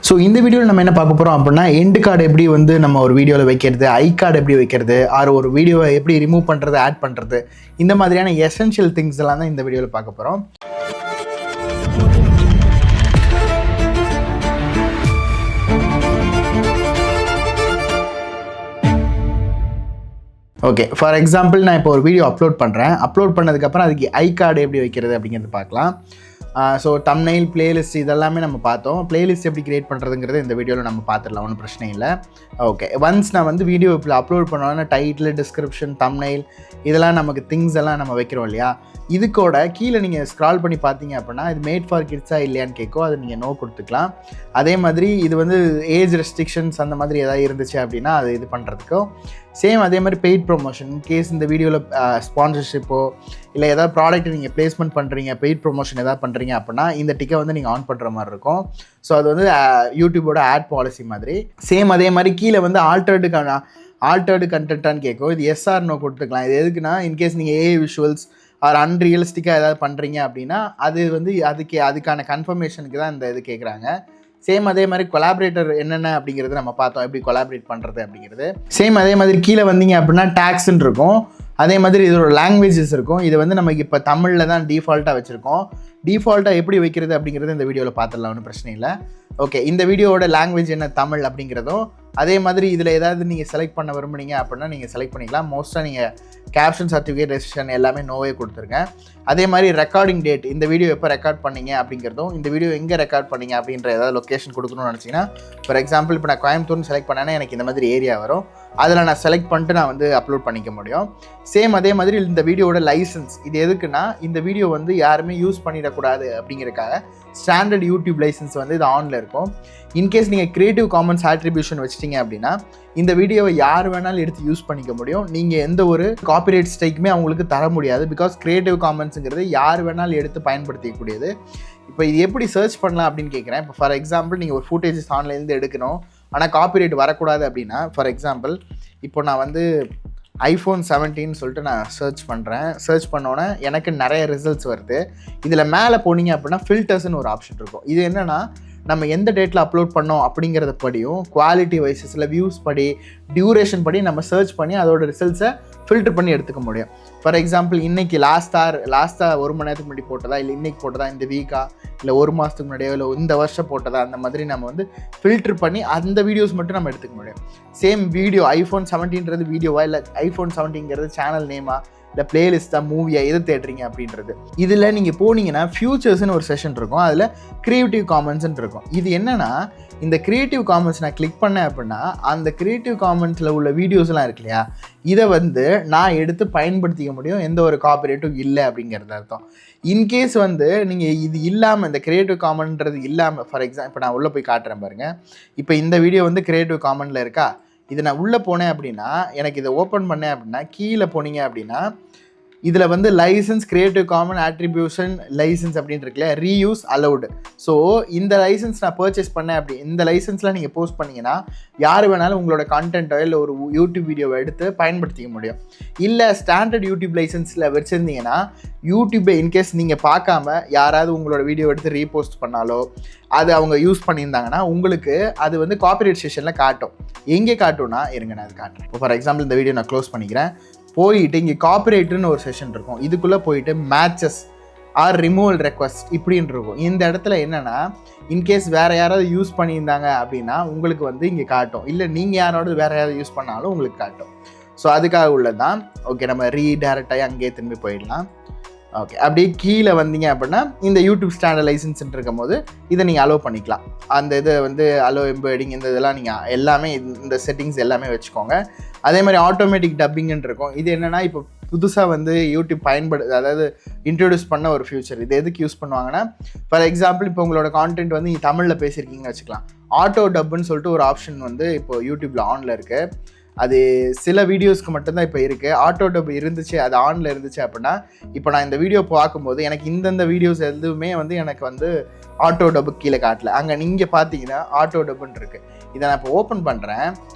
So இந்த வீடியோவில் நம்ம என்ன பார்க்க போகிறோம் அப்படின்னா எண்டு கார்டு எப்படி வந்து நம்ம ஒரு வீடியோவில் வைக்கிறது, ஐ கார்டு எப்படி வைக்கிறது, ஒரு வீடியோவை எப்படி ரிமூவ் பண்ணுறது, ஆட் பண்ணுறது, இந்த மாதிரியான எசென்ஷியல் திங்ஸ் எல்லாம் தான் இந்த வீடியோவில் பார்க்க போகிறோம். ஓகே, ஃபார் எக்ஸாம்பிள் நான் இப்போ ஒரு வீடியோ அப்லோட் பண்ணுறேன். அப்லோட் பண்ணதுக்கப்புறம் அதுக்கு ஐ கார்டு எப்படி வைக்கிறது அப்படிங்கிறது பார்க்கலாம். ஸோ தம்ப்நெயில், பிளேலிஸ்ட் இதெல்லாமே நம்ம பார்த்தோம். பிளேலிஸ்ட் எப்படி கிரியேட் பண்ணுறதுங்கிறது இந்த வீடியோவில் நம்ம பார்த்துடலாம், ஒன்றும் பிரச்சனை இல்லை. ஓகே, ஒன்ஸ் நான் வந்து வீடியோ இப்போ அப்லோட் பண்ணோன்னா டைட்டில், டிஸ்கிரிப்ஷன், தம்ப்நெயில் இதெல்லாம் நமக்கு திங்ஸ் எல்லாம் நம்ம வைக்கிறோம் இல்லையா, இதுக்கூட கீழே நீங்கள் ஸ்க்ரால் பண்ணி பார்த்தீங்க அப்படின்னா இது மேட் ஃபார் கிட்ஸா இல்லையான்னு கேட்கும். அது நீங்கள் நோ கொடுத்துக்கலாம். அதே மாதிரி இது வந்து ஏஜ் ரெஸ்ட்ரிக்ஷன்ஸ் அந்த மாதிரி எதாவது இருந்துச்சு அப்படின்னா அது இது பண்ணுறதுக்கும் சேம். அதே மாதிரி பெய்ட் ப்ரொமோஷன், இன்கேஸ் இந்த வீடியோவில் ஸ்பான்சர்ஷிப்போ இல்லை ஏதாவது ப்ராடக்ட் நீங்கள் ப்ளேஸ்மெண்ட் பண்ணுறீங்க, பெய்ட் ப்ரொமோஷன் எதாவது பண்ணுறீங்க அப்படின்னா இந்த டிக்கை வந்து நீங்கள் ஆன் பண்ணுற மாதிரி இருக்கும். ஸோ அது வந்து யூடியூபோட ஆட் பாலிசி மாதிரி. சேம் அதே மாதிரி கீழே வந்து ஆல்டர்டு கண்டென்ட்டான்னு கேட்கும். இது எஸ்ஆர் நோ கொடுத்துக்கலாம். இது எதுக்குன்னா இன்கேஸ் நீங்கள் ஏஐ விஷுவல்ஸ் அன்ரியலிஸ்டிக்காக ஏதாவது பண்ணுறீங்க அப்படின்னா அது வந்து அதுக்கான கன்ஃபர்மேஷனுக்கு தான் இந்த இது கேட்குறாங்க. சேம் அதே மாதிரி கொலாபரேட்டர் என்னென்ன அப்படிங்கிறது நம்ம பார்த்தோம், எப்படி கொலாபரேட் பண்ணுறது அப்படிங்கிறது. சேம் அதே மாதிரி கீழே வந்தீங்க அப்படின்னா டேக்ஸ்ன்னு இருக்கும். அதே மாதிரி இதோட லாங்குவேஜஸ் இருக்கும். இது வந்து நமக்கு இப்போ தமிழில் தான் டிஃபால்ட்டாக வச்சுருக்கோம். டிஃபால்ட்டாக எப்படி வைக்கிறது அப்படிங்கிறது இந்த வீடியோவில் பார்த்துடலாம், ஒன்றும் பிரச்சனை இல்லை. ஓகே, இந்த வீடியோவோட லாங்குவேஜ் என்ன, தமிழ் அப்படிங்கிறதும். அதே மாதிரி இதில் ஏதாவது நீங்கள் செலக்ட் பண்ண விரும்புனீங்க அப்படின்னா நீங்கள் செலக்ட் பண்ணிக்கலாம். மோஸ்ட்டாக நீங்கள் கேப்ஷன், சர்டிஃபிகேட், ரெஜிஸ்ட்ரேஷன் எல்லாமே நோவே கொடுத்துருக்கேன். அதே மாதிரி ரெக்கார்டிங் டேட், இந்த வீடியோ எப்போ ரெக்கார்ட் பண்ணீங்க அப்படிங்கிறதும், இந்த வீடியோ எங்கே ரெக்கார்ட் பண்ணீங்க அப்படின்ற ஏதாவது லொக்கேஷன் கொடுக்கணும்னு நினச்சிங்கன்னா, ஃபார் எக்ஸாம்பிள் இப்போ நான் கோயம்புத்தூர்னு செலக்ட் பண்ணேன்னா எனக்கு இந்த மாதிரி ஏரியா வரும். அதில் நான் செலக்ட் பண்ணிட்டு நான் வந்து அப்லோட் பண்ணிக்க முடியும். சேம் அதே மாதிரி இந்த வீடியோட லைசன்ஸ், இது எதுக்குன்னா இந்த வீடியோ வந்து யாருமே யூஸ் பண்ணிடக்கூடாது அப்படிங்கிறதுக்காக ஸ்டாண்டர்ட் யூடியூப் லைசன்ஸ் வந்து இது ஆனில் இருக்கும். இன்கேஸ் நீங்கள் கிரியேட்டிவ் காமன்ஸ் ஆட்ரிபியூஷன் வச்சிட்டிங்க அப்படின்னா இந்த வீடியோவை யார் வேணாலும் எடுத்து யூஸ் பண்ணிக்க முடியும். நீங்கள் எந்த ஒரு காப்பிரைட் ஸ்ட்ரைக்குமே அவங்களுக்கு தர முடியாது. பிகாஸ் கிரியேட்டிவ் காமன்ஸுங்கிறது யார் வேணாலும் எடுத்து பயன்படுத்திக்கூடியது. இப்போ இது எப்படி சர்ச் பண்ணலாம் அப்படின்னு கேட்குறேன். இப்போ ஃபார் எக்ஸாம்பிள் நீங்கள் ஒரு ஃபுட்டேஜஸ் ஆன்லைன்லேருந்து எடுக்கணும், ஆனால் காப்பிரைட் வரக்கூடாது அப்படின்னா, ஃபார் எக்ஸாம்பிள் இப்போ நான் வந்து iPhone 17 சொல்லிட்டு நான் சர்ச் பண்ணுறேன். சர்ச் பண்ணோன்னே எனக்கு நிறைய ரிசல்ட்ஸ் வருது. இதில் மேலே போனீங்க அப்படின்னா ஃபில்டர்ஸ்னு ஒரு ஆப்ஷன் இருக்கும். இது என்னென்னா நம்ம எந்த டேட்டில் அப்லோட் பண்ணோம் அப்படிங்கிறத படியும், குவாலிட்டி வைஸஸில் வியூஸ் படி, டியூரேஷன் படி நம்ம சர்ச் பண்ணி அதோட ரிசல்ட்ஸை ஃபில்டர் பண்ணி எடுத்துக்க முடியும். ஃபார் எக்ஸாம்பிள் இன்றைக்கி லாஸ்ட்டாக 1 மணி நேரத்துக்கு முன்னாடி போட்டதா, இல்லை இன்றைக்கி போட்டதா, இந்த வீக்கா, இல்லை 1 மாதத்துக்கு முன்னாடியோ, இல்லை இந்த வருஷம் போட்டதா, அந்த மாதிரி நம்ம வந்து ஃபில்டர் பண்ணி அந்த வீடியோஸ் மட்டும் நம்ம எடுத்துக்க முடியும். சேம் வீடியோ iPhone 17ன்றது வீடியோவா, இல்லை iPhone 17ங்கிறது சேனல் நேமா, இல்லை பிளேலிஸ்ட்டா, மூவியா, எது தேடுறீங்க அப்படின்றது. இதில் நீங்கள் போனீங்கன்னா ஃபியூச்சர்ஸ்னு ஒரு செஷன் இருக்கும். அதில் கிரியேட்டிவ் காமன்ஸ்ன்னு இருக்கும். இது என்னென்னா இந்த கிரியேட்டிவ் காமன்ஸ் நான் கிளிக் பண்ணேன் அப்படின்னா அந்த கிரியேட்டிவ் காமன்ஸில் உள்ள வீடியோஸ்லாம் இருக்கு இல்லையா, இதை வந்து நான் எடுத்து பயன்படுத்திக்க முடியும், எந்த ஒரு காப்பிரைட்டும் இல்லை அப்படிங்கிறது அர்த்தம். இன்கேஸ் வந்து நீங்கள் இது இல்லாமல், இந்த கிரியேட்டிவ் காமன்றது இல்லாமல், ஃபார் எக்ஸாம்பிள் இப்போ நான் உள்ளே போய் காட்டுறேன் பாருங்கள். இப்போ இந்த வீடியோ வந்து கிரியேட்டிவ் காமனில் இருக்கா, இது நான் உள்ளே போனேன் அப்படின்னா, எனக்கு இதை ஓப்பன் பண்ணேன் அப்படின்னா, கீழே போனீங்க அப்படின்னா இதில் வந்து licence, creative common attribution licence அப்படின்னு இருக்குல்ல, ரீயூஸ் அலவுடு. ஸோ இந்த லைசன்ஸ் நான் பர்ச்சேஸ் பண்ணேன் அப்படி, இந்த லைசன்ஸ்லாம் நீங்கள் போஸ்ட் பண்ணிங்கன்னா யார் வேணாலும் உங்களோட கண்டென்ட்டோ இல்லை ஒரு யூடியூப் வீடியோவை எடுத்து பயன்படுத்திக்க முடியும். இல்லை ஸ்டாண்டர்ட் யூடியூப் லைசன்ஸில் வச்சுருந்தீங்கன்னா யூடியூப்பை இன்கேஸ் நீங்கள் பார்க்காம யாராவது உங்களோட வீடியோ எடுத்து ரீபோஸ்ட் பண்ணாலோ, அது அவங்க யூஸ் பண்ணியிருந்தாங்கன்னா உங்களுக்கு அது வந்து காப்பிரைட் செஷனில் காட்டும். எங்கே காட்டும்னா, இருங்க நான் அது காட்டுறேன். இப்போ ஃபார் எக்ஸாம்பிள் இந்த வீடியோ நான் க்ளோஸ் பண்ணிக்கிறேன். போயிட்டு இங்கே காப்பிரைட்டுன்னு ஒரு செஷன் இருக்கும். இதுக்குள்ளே போயிட்டு மேட்சஸ் ஆர் ரிமூவல் ரெக்வஸ்ட் இப்படின்னு இருக்கும். இந்த இடத்துல என்னென்னா இன்கேஸ் வேறு யாராவது யூஸ் பண்ணியிருந்தாங்க அப்படின்னா உங்களுக்கு வந்து இங்கே காட்டும். இல்லை நீங்கள் யாராவது வேறு யாராவது யூஸ் பண்ணாலும் உங்களுக்கு காட்டும். ஸோ அதுக்காக உள்ளது தான். ஓகே, நம்ம ரீடைரக்டாகி அங்கேயே திரும்பி போயிடலாம். ஓகே, அப்படியே கீழே வந்தீங்க அப்படின்னா இந்த யூடியூப் ஸ்டாண்டர்ட் லைசன்ஸ் இருக்கும் போது இதை நீங்கள் அலோவ் பண்ணிக்கலாம். அந்த இதை வந்து அலோவ் எம்பெடிங் இந்த இதெல்லாம் நீங்கள் எல்லாமே இந்த செட்டிங்ஸ் எல்லாமே வச்சுக்கோங்க. அதே மாதிரி ஆட்டோமேட்டிக் டப்பிங்னு இருக்கும். இது என்னென்னா இப்போ புதுசாக வந்து யூடியூப் அதாவது இன்ட்ரடியூஸ் பண்ண ஒரு ஃபியூச்சர். இது எதுக்கு யூஸ் பண்ணுவாங்கன்னா, ஃபார் எக்ஸாம்பிள் இப்போ உங்களோட கான்டென்ட் வந்து நீங்கள் தமிழில் பேசியிருக்கீங்கன்னு வச்சுக்கலாம். ஆட்டோ டப்புன்னு சொல்லிட்டு ஒரு ஆப்ஷன் வந்து இப்போ யூடியூப்பில் ஆனில் இருக்குது. அது சில வீடியோஸ்க்கு மட்டும்தான் இப்போ இருக்குது. ஆட்டோ டப் இருந்துச்சு, அது ஆனில் இருந்துச்சு அப்படின்னா இப்போ நான் இந்த வீடியோ பார்க்கும்போது எனக்கு இந்தந்த வீடியோஸ் எதுவுமே வந்து எனக்கு வந்து ஆட்டோ டப்பு கீழே காட்டல. அங்கே நீங்கள் பார்த்தீங்கன்னா ஆட்டோ டப்புன்னு இருக்குது. இதை நான் இப்போ ஓப்பன் பண்ணுறேன்.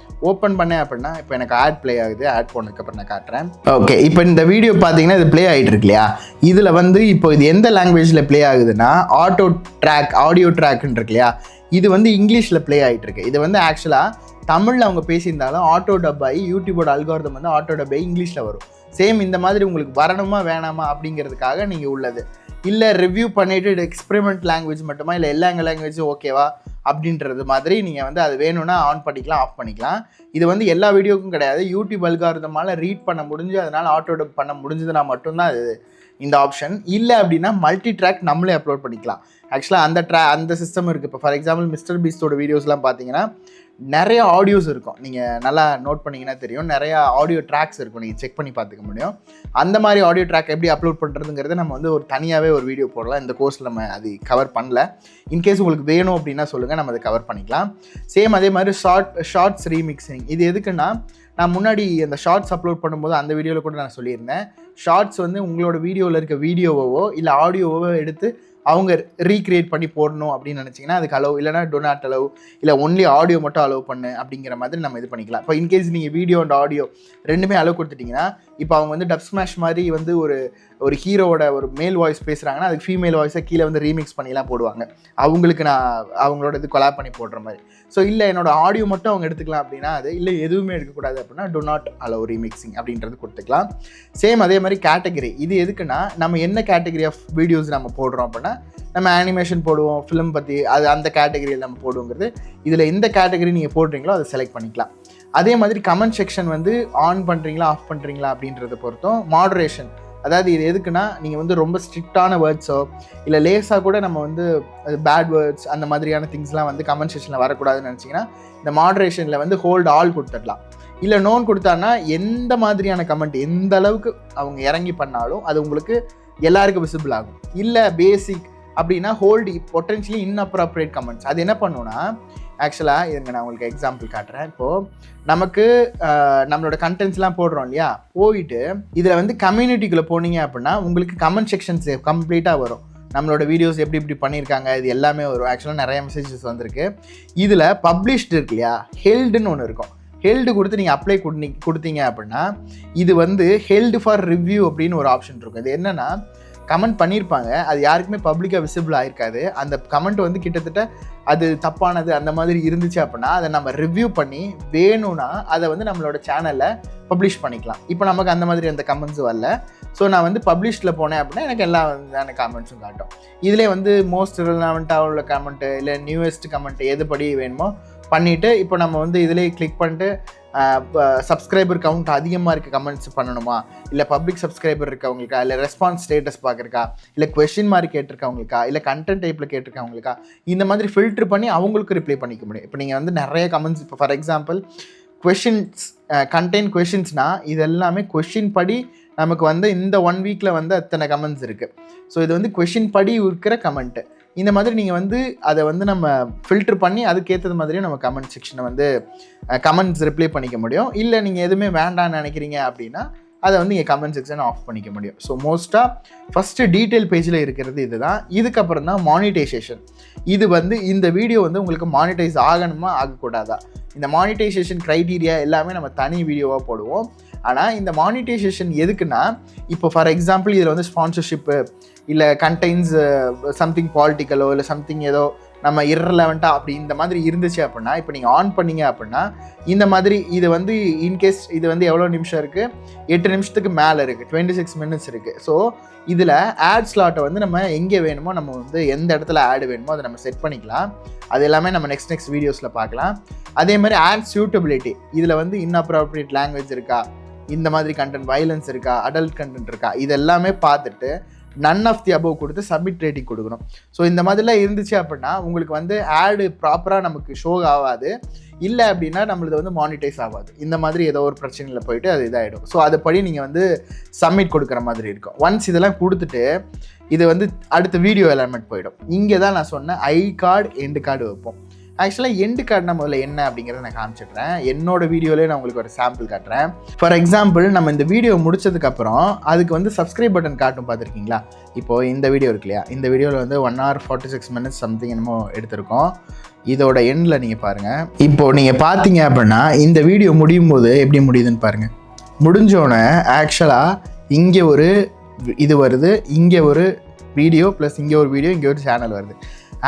ஓப்பன் பண்ணேன் அப்படின்னா இப்போ எனக்கு ஆட் ப்ளே ஆகுது. ஆட் போனதுக்கப்புறம் நான் காட்டுறேன். ஓகே, இப்போ இந்த வீடியோ பார்த்தீங்கன்னா இது ப்ளே ஆகிட்டு இருக்கு இல்லையா? இதில் வந்து இப்போ இது எந்த லாங்குவேஜில் ப்ளே ஆகுதுன்னா ஆட்டோ ட்ராக், ஆடியோ ட்ராக்னு இருக்கு இல்லையா? இது வந்து இங்கிலீஷில் ப்ளே ஆகிட்டு இருக்கு. இது வந்து ஆக்சுவலாக தமிழில் அவங்க பேசியிருந்தாலும் ஆட்டோ டப் ஆகி யூடியூபோட அல்காரிதம் வந்து ஆட்டோ டப் ஆகி இங்கிலீஷில் வரும். சேம் இந்த மாதிரி உங்களுக்கு வரணுமா வேணாமா அப்படிங்கிறதுக்காக நீங்கள் உள்ளது. இல்லை ரிவ்யூ பண்ணிவிட்டு இது எக்ஸ்பெரிமெண்ட் லாங்குவேஜ் மட்டுமா, இல்லை எல்லா லாங்குவேஜும் ஓகேவா அப்படின்றது மாதிரி நீங்கள் வந்து அது வேணும்னா ஆன் பண்ணிக்கலாம், ஆஃப் பண்ணிக்கலாம். இது வந்து எல்லா வீடியோக்கும் கிடையாது. யூடியூப் அல்காரிதமால் ரீட் பண்ண முடிஞ்சு அதனால் ஆட்டோ டப் பண்ண முடிஞ்சதுன்னா மட்டும்தான் இது இந்த ஆப்ஷன். இல்லை அப்படின்னா மல்டி ட்ராக் நம்மளே அப்லோட் பண்ணிக்கலாம். ஆக்சுவலாக அந்த சிஸ்டம் இருக்குது. இப்போ ஃபார் எக்ஸாம்பிள் மிஸ்டர் பீஸ்டோட வீடியோஸ்லாம் பார்த்தீங்கன்னா நிறைய ஆடியோஸ் இருக்கும். நீங்கள் நல்லா நோட் பண்ணிங்கன்னா தெரியும். நிறையா ஆடியோ ட்ராக்ஸ் இருக்கும், நீங்கள் செக் பண்ணி பார்த்துக்க முடியும். அந்த மாதிரி ஆடியோ ட்ராக் எப்படி அப்லோட் பண்ணுறதுங்கிறத நம்ம வந்து ஒரு தனியாகவே ஒரு வீடியோ போடலாம். இந்த கோர்ஸில் நம்ம அது கவர் பண்ணல. இன்கேஸ் உங்களுக்கு வேணும் அப்படின்னா சொல்லுங்கள், நம்ம அதை கவர் பண்ணிக்கலாம். சேம் அதே மாதிரி ஷார்ட்ஸ் ரீமிக்ஸிங். இது எதுக்குன்னா, நான் முன்னாடி அந்த ஷார்ட்ஸ் அப்லோட் பண்ணும்போது அந்த வீடியோவில் கூட நான் சொல்லியிருந்தேன். ஷார்ட்ஸ் வந்து உங்களோட வீடியோவில் இருக்க வீடியோவோ இல்லை ஆடியோவோ எடுத்து அவங்க ரீக்ரியேட் பண்ணி போடணும் அப்படின்னு நினச்சிங்கன்னா அதுக்கு அலோவ், இல்லைனா டோ நாட் அலோவ், இல்லை ஒன்லி ஆடியோ மட்டும் அலோவ் பண்ணு அப்படிங்கிற மாதிரி நம்ம இது பண்ணிக்கலாம். இப்போ இன்கேஸ் நீங்கள் வீடியோ அண்ட் ஆடியோ ரெண்டுமே அலோவ் கொடுத்துட்டிங்கன்னா, இப்போ அவங்க வந்து டப் ஸ்மாஷ் மாதிரி வந்து ஒரு ஹீரோவோட ஒரு மேல் வாய்ஸ் பேசுகிறாங்கன்னா அதுக்கு ஃபீமேல் வாய்ஸை கீழே வந்து ரீமிக்ஸ் பண்ணிலாம் போடுவாங்க. அவங்களுக்கு நான் அவங்களோட இது கொலாப் பண்ணி போடுற மாதிரி. ஸோ இல்லை என்னோட ஆடியோ மட்டும் அவங்க எடுத்துக்கலாம் அப்படின்னா அது, இல்லை எதுவுமே எடுக்கக்கூடாது அப்படின்னா டோ நாட் அலோவ் ரீமிக்ஸிங் அப்படின்றது கொடுத்துக்கலாம். சேம் அதே மாதிரி கேட்டகரி. இது எதுக்குன்னா, நம்ம என்ன கேட்டகரி ஆஃப் வீடியோஸ் நம்ம போடுறோம் அப்படின்னா, நம்ம அனிமேஷன் போடுவோம், ஃபிலிம் பற்றி அது அந்த கேட்டகரியில் நம்ம போடுவோங்கிறது. இதில் எந்த கேட்டகரி நீங்கள் போடுறீங்களோ அதை செலக்ட் பண்ணிக்கலாம். அதே மாதிரி கமெண்ட் செக்ஷன் வந்து ஆன் பண்ணுறீங்களா ஆஃப் பண்ணுறீங்களா அப்படின்றத பொறுத்தும் மாடரேஷன். அதாவது இது எதுக்குன்னா, நீங்கள் வந்து ரொம்ப ஸ்ட்ரிக்டான வேர்ட்ஸோ இல்லை லேஸாக கூட நம்ம வந்து பேட் வேர்ட்ஸ் அந்த மாதிரியான திங்ஸ்லாம் வந்து கமெண்ட் செக்ஷனில் வரக்கூடாதுன்னு நினச்சிங்கன்னா இந்த மாடரேஷனில் வந்து ஹோல்ட் ஆல் கொடுத்துடலாம். இல்லை நோன் கொடுத்தான்னா எந்த மாதிரியான கமெண்ட் எந்த அளவுக்கு அவங்க இறங்கி பண்ணாலும் அது உங்களுக்கு எல்லாருக்கும் விசிபிள் ஆகும். இல்லை பேசிக் அப்படின்னா ஹோல்டு பொட்டன்ஷியலி இன்அப்ராப்ரியேட் கமெண்ட்ஸ். அது என்ன பண்ணுன்னா, ஆக்சுவலாக இதுங்க நான் உங்களுக்கு எக்ஸாம்பிள் காட்டுறேன். இப்போது நமக்கு நம்மளோட கண்டென்ட்ஸ்லாம் போடுறோம் இல்லையா, போயிட்டு இதில் வந்து கம்யூனிட்டிக்குள்ளே போனீங்க அப்படின்னா உங்களுக்கு கமெண்ட் செக்ஷன்ஸ் கம்ப்ளீட்டாக வரும். நம்மளோட வீடியோஸ் எப்படி இப்படி பண்ணியிருக்காங்க இது எல்லாமே வரும். ஆக்சுவலாக நிறைய மெசேஜஸ் வந்திருக்கு. இதில் பப்ளிஷ்டு இருக்கு இல்லையா, ஹெல்டுன்னு ஒன்று இருக்கும். ஹெல்டு கொடுத்து நீங்கள் அப்ளை கொடுத்தீங்க அப்படின்னா இது வந்து ஹெல்டு ஃபார் ரிவ்யூ அப்படின்னு ஒரு ஆப்ஷன் இருக்கும். இது என்னென்னா, கமெண்ட் பண்ணியிருப்பாங்க, அது யாருக்குமே பப்ளிக்காக விசிபிள் ஆகிருக்காது. அந்த கமெண்ட் வந்து கிட்டத்தட்ட அது தப்பானது அந்த மாதிரி இருந்துச்சு அப்படின்னா அதை நம்ம ரிவ்யூ பண்ணி வேணும்னா அதை வந்து நம்மளோட சேனலில் பப்ளிஷ் பண்ணிக்கலாம். இப்போ நமக்கு அந்த மாதிரி அந்த கமெண்ட்ஸ் வரல. ஸோ நான் வந்து பப்ளிஷில் போனேன் அப்படின்னா எனக்கு எல்லா விதமான கமெண்ட்ஸும் காட்டும். இதிலே வந்து மோஸ்ட் ரிலவெண்ட்டாக உள்ள கமெண்ட்டு இல்லை நியூவஸ்ட் கமெண்ட் எதுபடி வேணுமோ பண்ணிவிட்டு இப்போ நம்ம வந்து இதிலே கிளிக் பண்ணிட்டு சப்ஸ்கிரைபர் கவுண்ட் அதிகமாக இருக்க கமெண்ட்ஸ் பண்ணணுமா, இல்லை பப்ளிக் சப்ஸ்கிரைபர் இருக்கவங்களுக்கா, இல்லை ரெஸ்பான்ஸ் ஸ்டேட்டஸ் பார்க்குறக்கா, இல்லை கொஸ்டின் மாதிரி கேட்டிருக்கவங்களுக்கா, இல்லை கண்டென்ட் டைப்பில் கேட்டிருக்கவங்களுக்கா, இந்த மாதிரி ஃபில்ட்ரு பண்ணி அவங்களுக்கு ரிப்ளை பண்ணிக்க முடியும். இப்போ நீங்கள் வந்து நிறைய கமெண்ட்ஸ், இப்போ ஃபார் எக்ஸாம்பிள் கொஷின்ஸ் கண்டென்ட் கொஷின்ஸ்னால் இது எல்லாமே கொஷின் படி நமக்கு வந்து இந்த 1 வீக்கில் வந்து அத்தனை கமெண்ட்ஸ் இருக்குது. ஸோ இது வந்து கொஷின் படி இருக்கிற கமெண்ட்டு. இந்த மாதிரி நீங்கள் வந்து அதை வந்து நம்ம ஃபில்ட்ரு பண்ணி அதுக்கேற்றது மாதிரியும் நம்ம கமெண்ட் செக்ஷனை வந்து கமெண்ட்ஸ் ரிப்ளை பண்ணிக்க முடியும். இல்லை நீங்கள் எதுவுமே வேண்டான்னு நினைக்கிறீங்க அப்படின்னா அதை வந்து நீங்கள் கமெண்ட் செக்ஷனை ஆஃப் பண்ணிக்க முடியும். ஸோ மோஸ்ட்டாக ஃபஸ்ட்டு டீட்டெயில் பேஜில் இருக்கிறது இதுதான். இதுக்கப்புறம் தான் மானிட்டைசேஷன். இது வந்து இந்த வீடியோ வந்து உங்களுக்கு மானிட்டைஸ் ஆகணுமா ஆகக்கூடாதா, இந்த மானிட்டைசேஷன் க்ரைட்டீரியா எல்லாமே நம்ம தனி வீடியோவாக போடுவோம். ஆனால் இந்த மானிட்டைசேஷன் எதுக்குன்னா, இப்போ ஃபார் எக்ஸாம்பிள் இதில் வந்து ஸ்பான்சர்ஷிப்பு இல்லை கண்டெய்ன்ஸ் சம்திங் பாலிட்டிக்கலோ இல்லை சம்திங் ஏதோ நம்ம இர்ரெலவெண்ட்டாக அப்படி இந்த மாதிரி இருந்துச்சு அப்படின்னா, இப்போ நீங்கள் ஆன் பண்ணிங்க அப்படின்னா இந்த மாதிரி இது வந்து இன்கேஸ் இது வந்து எவ்வளோ நிமிஷம் இருக்குது, 8 நிமிஷத்துக்கு மேலே இருக்குது, 26 minutes இருக்குது. ஸோ இதில் ஆட் ஸ்லாட்டை வந்து நம்ம எங்கே வேணுமோ நம்ம வந்து எந்த இடத்துல ஆடு வேணுமோ அதை நம்ம செட் பண்ணிக்கலாம். அது எல்லாமே நம்ம நெக்ஸ்ட் வீடியோஸில் பார்க்கலாம். அதே மாதிரி ஆட் சூட்டபிலிட்டி, இதில் வந்து இன்அப்ராப்ரியேட் லாங்குவேஜ் இருக்கா, இந்த மாதிரி கண்டென்ட் வயலன்ஸ் இருக்கா, அடல்ட் கண்டென்ட் இருக்கா, இது எல்லாமே பார்த்துட்டு நன் ஆஃப் தி அபவ் கொடுத்து சப்மிட் ரேட்டிங் கொடுக்கணும். ஸோ இந்த மாதிரிலாம் இருந்துச்சு அப்படின்னா உங்களுக்கு வந்து ஆடு ப்ராப்பராக நமக்கு ஷோ ஆகாது, இல்லை அப்படின்னா நம்மளது வந்து மானிட்டைஸ் ஆகாது. இந்த மாதிரி ஏதோ ஒரு பிரச்சனையில் போயிட்டு அது இதாகிடும். ஸோ அதுபடி நீங்கள் வந்து சப்மிட் கொடுக்குற மாதிரி இருக்கும். ஒன்ஸ் இதெல்லாம் கொடுத்துட்டு இது வந்து அடுத்த வீடியோ எலமெண்ட் போயிடும். இங்கே தான் நான் சொன்னேன் ஐ கார்டு எண்டு கார்டு வைப்போம். ஆக்சுவலாக எண்டு கார்டுனா முதல்ல என்ன அப்படிங்கிறத நான் காமிச்சிடுறேன். என்னோட வீடியோலேயே நான் உங்களுக்கு ஒரு சாம்பிள் காட்டுறேன். ஃபார் எக்ஸாம்பிள் நம்ம இந்த வீடியோ முடிச்சதுக்கப்புறம் அதுக்கு வந்து சப்ஸ்கிரைப் பட்டன் காட்டும், பார்த்துருக்கீங்களா? இப்போது இந்த வீடியோ இருக்கு இல்லையா, இந்த வீடியோவில் வந்து 1 hour 46 minutes சம்திங் என்னமோ எடுத்திருக்கோம். இதோட எண்டில் நீங்கள் பாருங்கள். இப்போது நீங்கள் பார்த்தீங்க அப்படின்னா இந்த வீடியோ முடியும் போது எப்படி முடியுதுன்னு பாருங்கள். முடிஞ்சோடனே ஆக்சுவலாக இங்கே ஒரு இது வருது, இங்கே ஒரு வீடியோ ப்ளஸ் இங்கே ஒரு வீடியோ, இங்கே ஒரு சேனல் வருது.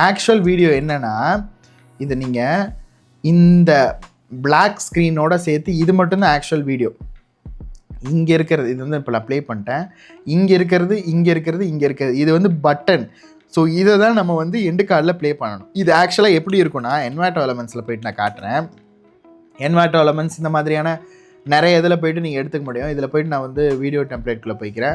ஆக்சுவல் வீடியோ என்னென்னா இது நீங்கள் இந்த பிளாக் ஸ்க்ரீனோட சேர்த்து இது மட்டும்தான் ஆக்சுவல் வீடியோ. இங்கே இருக்கிறது இது வந்து இப்போ நான் ப்ளே பண்ணிட்டேன். இங்கே இருக்கிறது, இங்கே இருக்கிறது, இங்கே இருக்கிறது, இது வந்து பட்டன். ஸோ இதை தான் நம்ம வந்து எண்டு கார்டில் ப்ளே பண்ணணும். இது ஆக்சுவலாக எப்படி இருக்குன்னா என்வாட்டோ எலமெண்ட்ஸில் போய்ட்டு நான் காட்டுறேன். என்வாட்டோ எலமெண்ட்ஸ் இந்த மாதிரியான நிறைய இதில் போய்ட்டு நீங்கள் எடுத்துக்க முடியும். இதில் போய்ட்டு நான் வந்து வீடியோ டெம்ப்ளேட்குள்ளே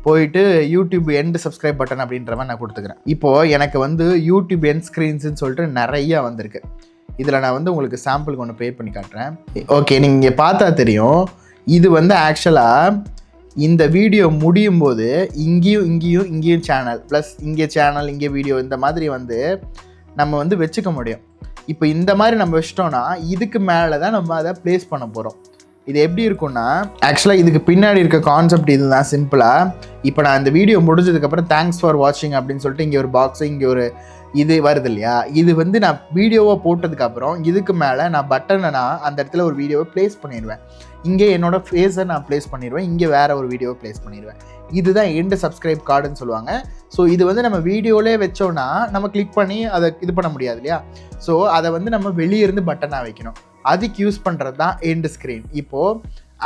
போயிட்டு யூடியூப் எண்ட் சப்ஸ்கிரைப் பட்டன் அப்படின்ற மாதிரி நான் கொடுத்துக்கிறேன். இப்போது எனக்கு வந்து யூடியூப் எண்ட் ஸ்க்ரீன்ஸ்ன்னு சொல்லிட்டு நிறையா வந்திருக்கு. இதில் நான் வந்து உங்களுக்கு சாம்பிளுக்கு ஒன்று ப்ளே பண்ணி காட்டுறேன். ஓகே, நீங்கள் பார்த்தா தெரியும். இது வந்து ஆக்சுவலாக இந்த வீடியோ முடியும் போது இங்கேயும் சேனல் ப்ளஸ் இங்கே சேனல், இங்கே வீடியோ, இந்த மாதிரி வந்து நம்ம வந்து வச்சுக்க முடியும். இப்போ இந்த மாதிரி நம்ம வச்சிட்டோன்னா இதுக்கு மேலே தான் நம்ம அதை ப்ளேஸ் பண்ண போகிறோம். இது எப்படி இருக்குன்னா ஆக்சுவலாக இதுக்கு பின்னாடி இருக்க கான்செப்ட் இதுதான் சிம்பிளாக. இப்போ நான் இந்த வீடியோ முடிஞ்சதுக்கப்புறம் தேங்க்ஸ் ஃபார் வாட்சிங் அப்படின்னு சொல்லிட்டு இங்கே ஒரு பாக்ஸு, இங்கே ஒரு இது வருது இல்லையா, இது வந்து நான் வீடியோவை போட்டதுக்கப்புறம் இதுக்கு மேலே நான் பட்டனை நான் அந்த இடத்துல ஒரு வீடியோவை ப்ளேஸ் பண்ணிடுவேன். இங்கே என்னோடய ஃபேஸை நான் ப்ளேஸ் பண்ணிடுவேன், இங்கே வேறு ஒரு வீடியோவை ப்ளேஸ் பண்ணிடுவேன். இதுதான் எண்டு சப்ஸ்கிரைப் கார்டுன்னு சொல்லுவாங்க. ஸோ இது வந்து நம்ம வீடியோவிலே வச்சோன்னா நம்ம கிளிக் பண்ணி அதை இது பண்ண முடியாது இல்லையா. ஸோ அதை வந்து நம்ம வெளியே இருந்து பட்டனாக வைக்கணும். அதுக்கு யூஸ் பண்ணுறது தான் எண்டு ஸ்க்ரீன். இப்போது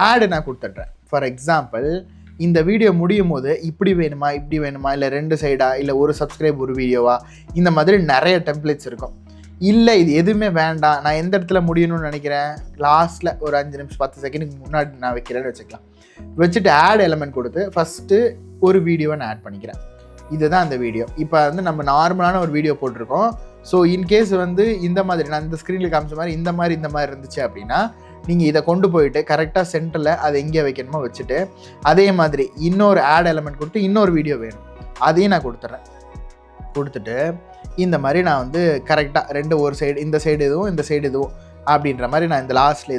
ஆடு நான் கொடுத்துட்றேன். ஃபார் எக்ஸாம்பிள் இந்த வீடியோ முடியும் போது இப்படி வேணுமா, இப்படி வேணுமா, இல்லை 2 சைடா, இல்லை ஒரு சப்ஸ்கிரைப் ஒரு வீடியோவா, இந்த மாதிரி நிறைய டெம்ப்ளேட்ஸ் இருக்கும். இல்லை இது எதுவுமே வேண்டாம், நான் எந்த இடத்துல முடியணும்னு நினைக்கிறேன், லாஸ்ட்டில் ஒரு 5 நிமிஷம் 10 செகண்டுக்கு முன்னாடி நான் வைக்கிறேன்னு வச்சுக்கலாம். வச்சுட்டு ஆட் எலமெண்ட் கொடுத்து ஃபஸ்ட்டு ஒரு வீடியோவை நான் ஆட் பண்ணிக்கிறேன். இதுதான் அந்த வீடியோ. இப்போ வந்து நம்ம நார்மலான ஒரு வீடியோ போட்டிருக்கோம். ஸோ இன்கேஸ் வந்து இந்த மாதிரி நான் இந்த ஸ்க்ரீனில் காமிச்ச மாதிரி இந்த மாதிரி இருந்துச்சு அப்படின்னா நீங்கள் இதை கொண்டு போயிட்டு கரெக்டாக சென்டரில் அதை எங்கே வைக்கணுமோ வச்சுட்டு அதே மாதிரி இன்னொரு ஆட் எலமெண்ட் கொடுத்து இன்னொரு வீடியோ வேணும், அதையும் நான் கொடுத்துட்டு இந்த மாதிரி நான் வந்து கரெக்டாக 2 ஒரு சைடு, இந்த சைடு இதுவும் இந்த சைடு இதுவும் அப்படின்ற மாதிரி நான் இந்த லாஸ்ட்டில்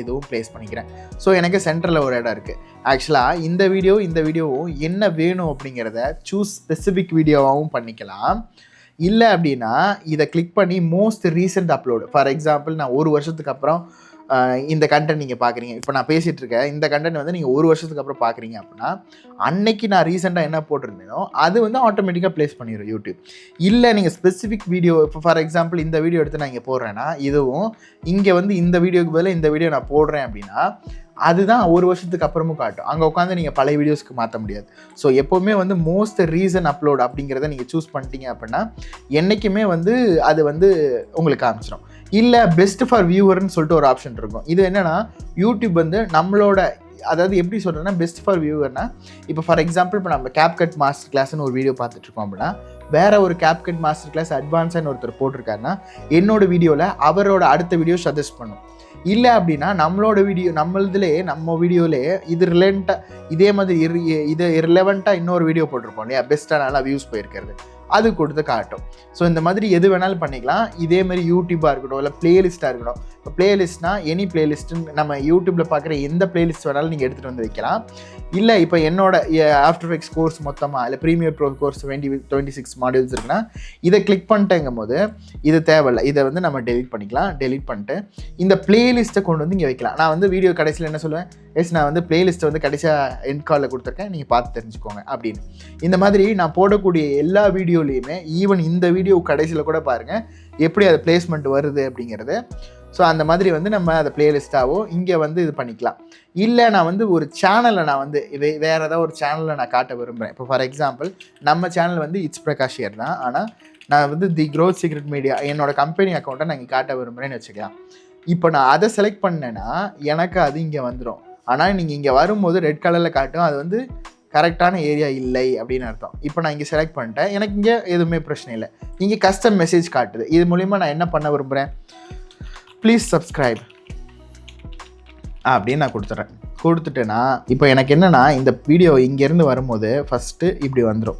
இதுவும் ப்ளேஸ் பண்ணிக்கிறேன். ஸோ எனக்கு சென்டரில் ஒரு இடம் இருக்குது. ஆக்சுவலாக இந்த வீடியோவும் என்ன வேணும் அப்படிங்கிறத சூஸ் ஸ்பெசிஃபிக் வீடியோவாகவும் பண்ணிக்கலாம். இல்லை அப்படின்னா இதை கிளிக் பண்ணி most recent upload, for example நான் 1 வருஷத்துக்கு அப்புறம் இந்த கண்டென்ட் நீங்கள் பார்க்குறீங்க, இப்போ நான் பேசிகிட்டு இருக்கேன், இந்த கண்டென்ட் வந்து நீங்கள் 1 வருஷத்துக்கு அப்புறம் பார்க்குறீங்க அப்படின்னா அன்னைக்கு நான் ரீசெண்டாக என்ன போட்டிருந்தேனோ அது வந்து ஆட்டோமேட்டிக்காக ப்ளேஸ் பண்ணிடும் யூடியூப். இல்லை நீங்கள் ஸ்பெசிஃபிக் வீடியோ, இப்போ ஃபார் எக்ஸாம்பிள் இந்த வீடியோ எடுத்து நான் இங்கே போடுறேன்னா இதுவும் இங்கே வந்து இந்த வீடியோக்கு பதிலாக இந்த வீடியோ நான் போடுறேன் அப்படின்னா அதுதான் 1 வருஷத்துக்கு அப்புறமும் காட்டும். அங்கே உட்காந்து நீங்கள் பழைய வீடியோஸ்க்கு மாற்ற முடியாது. ஸோ எப்போவுமே வந்து மோஸ்ட் ரீசன் அப்லோட் அப்படிங்கிறத நீங்கள் சூஸ் பண்ணிட்டீங்க அப்படின்னா என்றைக்குமே வந்து அது வந்து உங்களுக்கு காமிச்சிடும். இல்லை பெஸ்ட் ஃபார் வியூவர்னு சொல்லிட்டு ஒரு ஆப்ஷன் இருக்கும். இது என்னென்னா யூடியூப் வந்து நம்மளோட, அதாவது எப்படி சொல்கிறேன்னா பெஸ்ட் ஃபார் வியூவர்னா, இப்போ ஃபார் எக்ஸாம்பிள் இப்போ நம்ம கேப்கட் மாஸ்டர் கிளாஸ்னு ஒரு வீடியோ பார்த்துட்ருக்கோம் அப்படின்னா வேறு ஒரு கேப்கட் மாஸ்டர் கிளாஸ் அட்வான்ஸான ஒருத்தர் போட்டிருக்காருன்னா என்னோட வீடியோவில் அவரோட அடுத்த வீடியோ சஜஸ்ட் பண்ணும். இல்லை அப்படின்னா நம்மளோட வீடியோ நம்ம வீடியோவிலே இது ரிலேட்டாக இதே மாதிரி இது ரிலவெண்ட்டாக இன்னொரு வீடியோ போட்டிருப்போம் இல்லையா, பெஸ்ட்டாக நல்லா வியூஸ் போயிருக்கிறது, அது கொடுத்து காட்டும். ஸோ இந்த மாதிரி எது வேணாலும் பண்ணிக்கலாம். இதே மாதிரி யூடியூப்பாக இருக்கட்டும், இல்லை ப்ளேலிஸ்ட்டாக இருக்கட்டும். இப்போ ப்ளேலிஸ்ட்னால் எனி ப்ளேலிஸ்ட்டுன்னு நம்ம யூடியூப்பில் பார்க்குற எந்த ப்ளேலிஸ்ட் வேணாலும் நீங்கள் எடுத்துகிட்டு வந்து வைக்கலாம். இல்லை இப்போ என்னோட ஆஃப்டர் எஃபெக்ட்ஸ் கோர்ஸ் மொத்தமாக இல்லை ப்ரீமியர் ப்ரோ கோர்ஸ் 26 மாடியூல்ஸ் இருக்குன்னா இதை கிளிக் பண்ணிட்டேங்கும் போது இது தேவையில்லை, இதை வந்து நம்ம டெலிட் பண்ணிக்கலாம். டெலிட் பண்ணிட்டு இந்த ப்ளேலிஸ்ட்டை கொண்டு வந்து இங்கே வைக்கலாம். நான் வந்து வீடியோ கடைசியில் என்ன சொல்லுவேன், நான் வந்து ப்ளேலிஸ்ட்டை வந்து கடைசியாக எண்ட் காலில் கொடுத்துருக்கேன், நீங்கள் பார்த்து தெரிஞ்சுக்கோங்க அப்படின்னு. இந்த மாதிரி நான் போடக்கூடிய எல்லா வீடியோலையுமே ஈவன் இந்த வீடியோ கடைசியில் கூட பாருங்கள் எப்படி அது பிளேஸ்மெண்ட் வருது அப்படிங்கிறது. ஸோ அந்த மாதிரி வந்து நம்ம அதை ப்ளேலிஸ்ட்டாவோ இங்கே வந்து இது பண்ணிக்கலாம். இல்லை நான் வந்து ஒரு சேனலில் நான் வந்து வேறு ஏதாவது ஒரு சேனலில் நான் காட்ட விரும்புகிறேன். இப்போ ஃபார் எக்ஸாம்பிள் நம்ம சேனல் வந்து இட்ஸ் பிரகாஷ் ஹியர் தான், ஆனால் நான் வந்து தி க்ரோத் சீக்ரெட் மீடியா என்னோட கம்பெனி அக்கௌண்ட்டை நான் இங்கே காட்ட விரும்புகிறேன்னு வச்சுக்கலாம். இப்போ நான் அதை செலக்ட் பண்ணேன்னா எனக்கு அது இங்கே வந்துடும். ஆனால் நீங்கள் இங்கே வரும்போது ரெட் கலரில் காட்டும், அது வந்து கரெக்டான ஏரியா இல்லை அப்படின்னு அர்த்தம். இப்போ நான் இங்கே செலக்ட் பண்ணிட்டேன், எனக்கு இங்கே எதுவுமே பிரச்சனை இல்லை. இங்கே கஸ்டம் மெசேஜ் காட்டுது. இது மூலிமா நான் என்ன பண்ண விரும்புகிறேன், ப்ளீஸ் சப்ஸ்கிரைப் அப்படின்னு நான் கொடுத்துட்டேன்னா இப்போ எனக்கு என்னென்னா இந்த வீடியோ இங்கேருந்து வரும்போது ஃபஸ்ட்டு இப்படி வந்துடும்.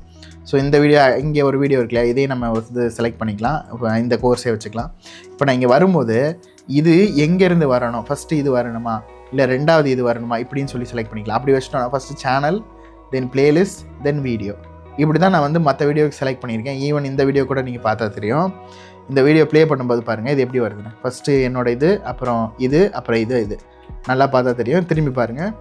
ஸோ இந்த வீடியோ இங்கே ஒரு வீடியோ இருக்குல்ல, இதையும் நம்ம வந்து செலக்ட் பண்ணிக்கலாம். இப்போ இந்த கோர்ஸே வச்சுக்கலாம். இப்போ நான் இங்கே வரும்போது இது எங்கேருந்து வரணும், ஃபஸ்ட்டு இது வரணுமா இல்லை 2வது இது வரணுமா இப்படின்னு சொல்லி செலக்ட் பண்ணிக்கலாம். அப்படி வச்சுட்டோம்னா ஃபஸ்ட்டு சேனல், தென் பிளேலிஸ்ட், தென் வீடியோ, இப்படி தான் நான் வந்து மற்ற வீடியோக்கு செலக்ட் பண்ணியிருக்கேன். ஈவன் இந்த வீடியோ கூட நீங்கள் பார்த்தா தெரியும். இந்த வீடியோ ப்ளே பண்ணும்போது பாருங்கள் இது எப்படி வருதுன்னு. ஃபஸ்ட்டு என்னோட இது, அப்புறம் இது, அப்புறம் இது நல்லா பார்த்தா தெரியும். திரும்பி பாருங்கள்,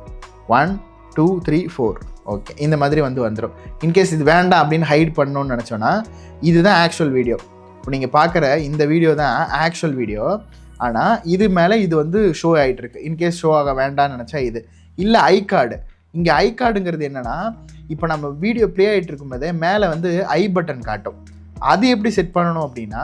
1 2 3 4. ஓகே, இந்த மாதிரி வந்துடும். இன்கேஸ் இது வேண்டாம் அப்படின்னு ஹைட் பண்ணணும்னு நினச்சோன்னா இதுதான் ஆக்சுவல் வீடியோ. இப்போ நீங்கள் பார்க்குற இந்த வீடியோ தான் ஆக்சுவல் வீடியோ. ஆனால் இது மேலே இது ஷோ ஆகிட்டுருக்கு. இன்கேஸ் ஷோ ஆக வேண்டாம்னு நினச்சா இது இல்லை. ஐ கார்டு, இங்கே ஐ கார்டுங்கிறது என்னென்னா, இப்போ நம்ம வீடியோ ப்ளே ஆகிட்டு இருக்கும்போதே மேலே ஐ பட்டன் காட்டும். அது எப்படி செட் பண்ணணும் அப்படின்னா,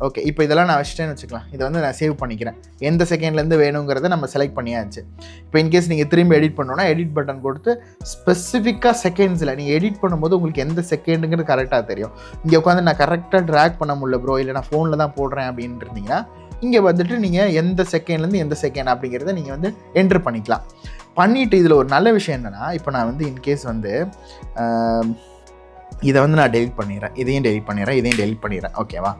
ஓகே இப்போ இதெல்லாம் நான் வச்சுட்டேன்னு வச்சுக்கலாம். இதை நான் சேவ் பண்ணிக்கிறேன். எந்த செகண்ட்லேருந்து வேணுங்கிறத நம்ம செலக்ட் பண்ணியாச்சு. இப்போ இன்கேஸ் நீங்கள் திரும்பி எடிட் பண்ணணுன்னா எடிட் பட்டன் கொடுத்து ஸ்பெசிஃபிக்காக செகண்ட்ஸில் நீங்கள் எடிட் பண்ணும்போது உங்களுக்கு எந்த செகண்டுங்கிறது கரெக்டாக தெரியும். இங்கே உட்காந்து நான் கரெக்டாக ட்ராக் பண்ண முடியல ப்ரோ, இல்லை நான் ஃபோனில் தான் போடுறேன் அப்படின்னு இருந்தீங்கன்னா இங்கே நீங்கள் எந்த செகண்ட்லேருந்து எந்த செகண்ட் அப்படிங்கிறத நீங்கள் என்ட்ரு பண்ணிக்கலாம். பண்ணிவிட்டு இதில் ஒரு நல்ல விஷயம் என்னென்னா, இப்போ நான் இன்கேஸ் இதை நான் டெலிட் பண்ணிடுறேன், இதையும் டெலிட் பண்ணிடுறேன். ஓகேவா?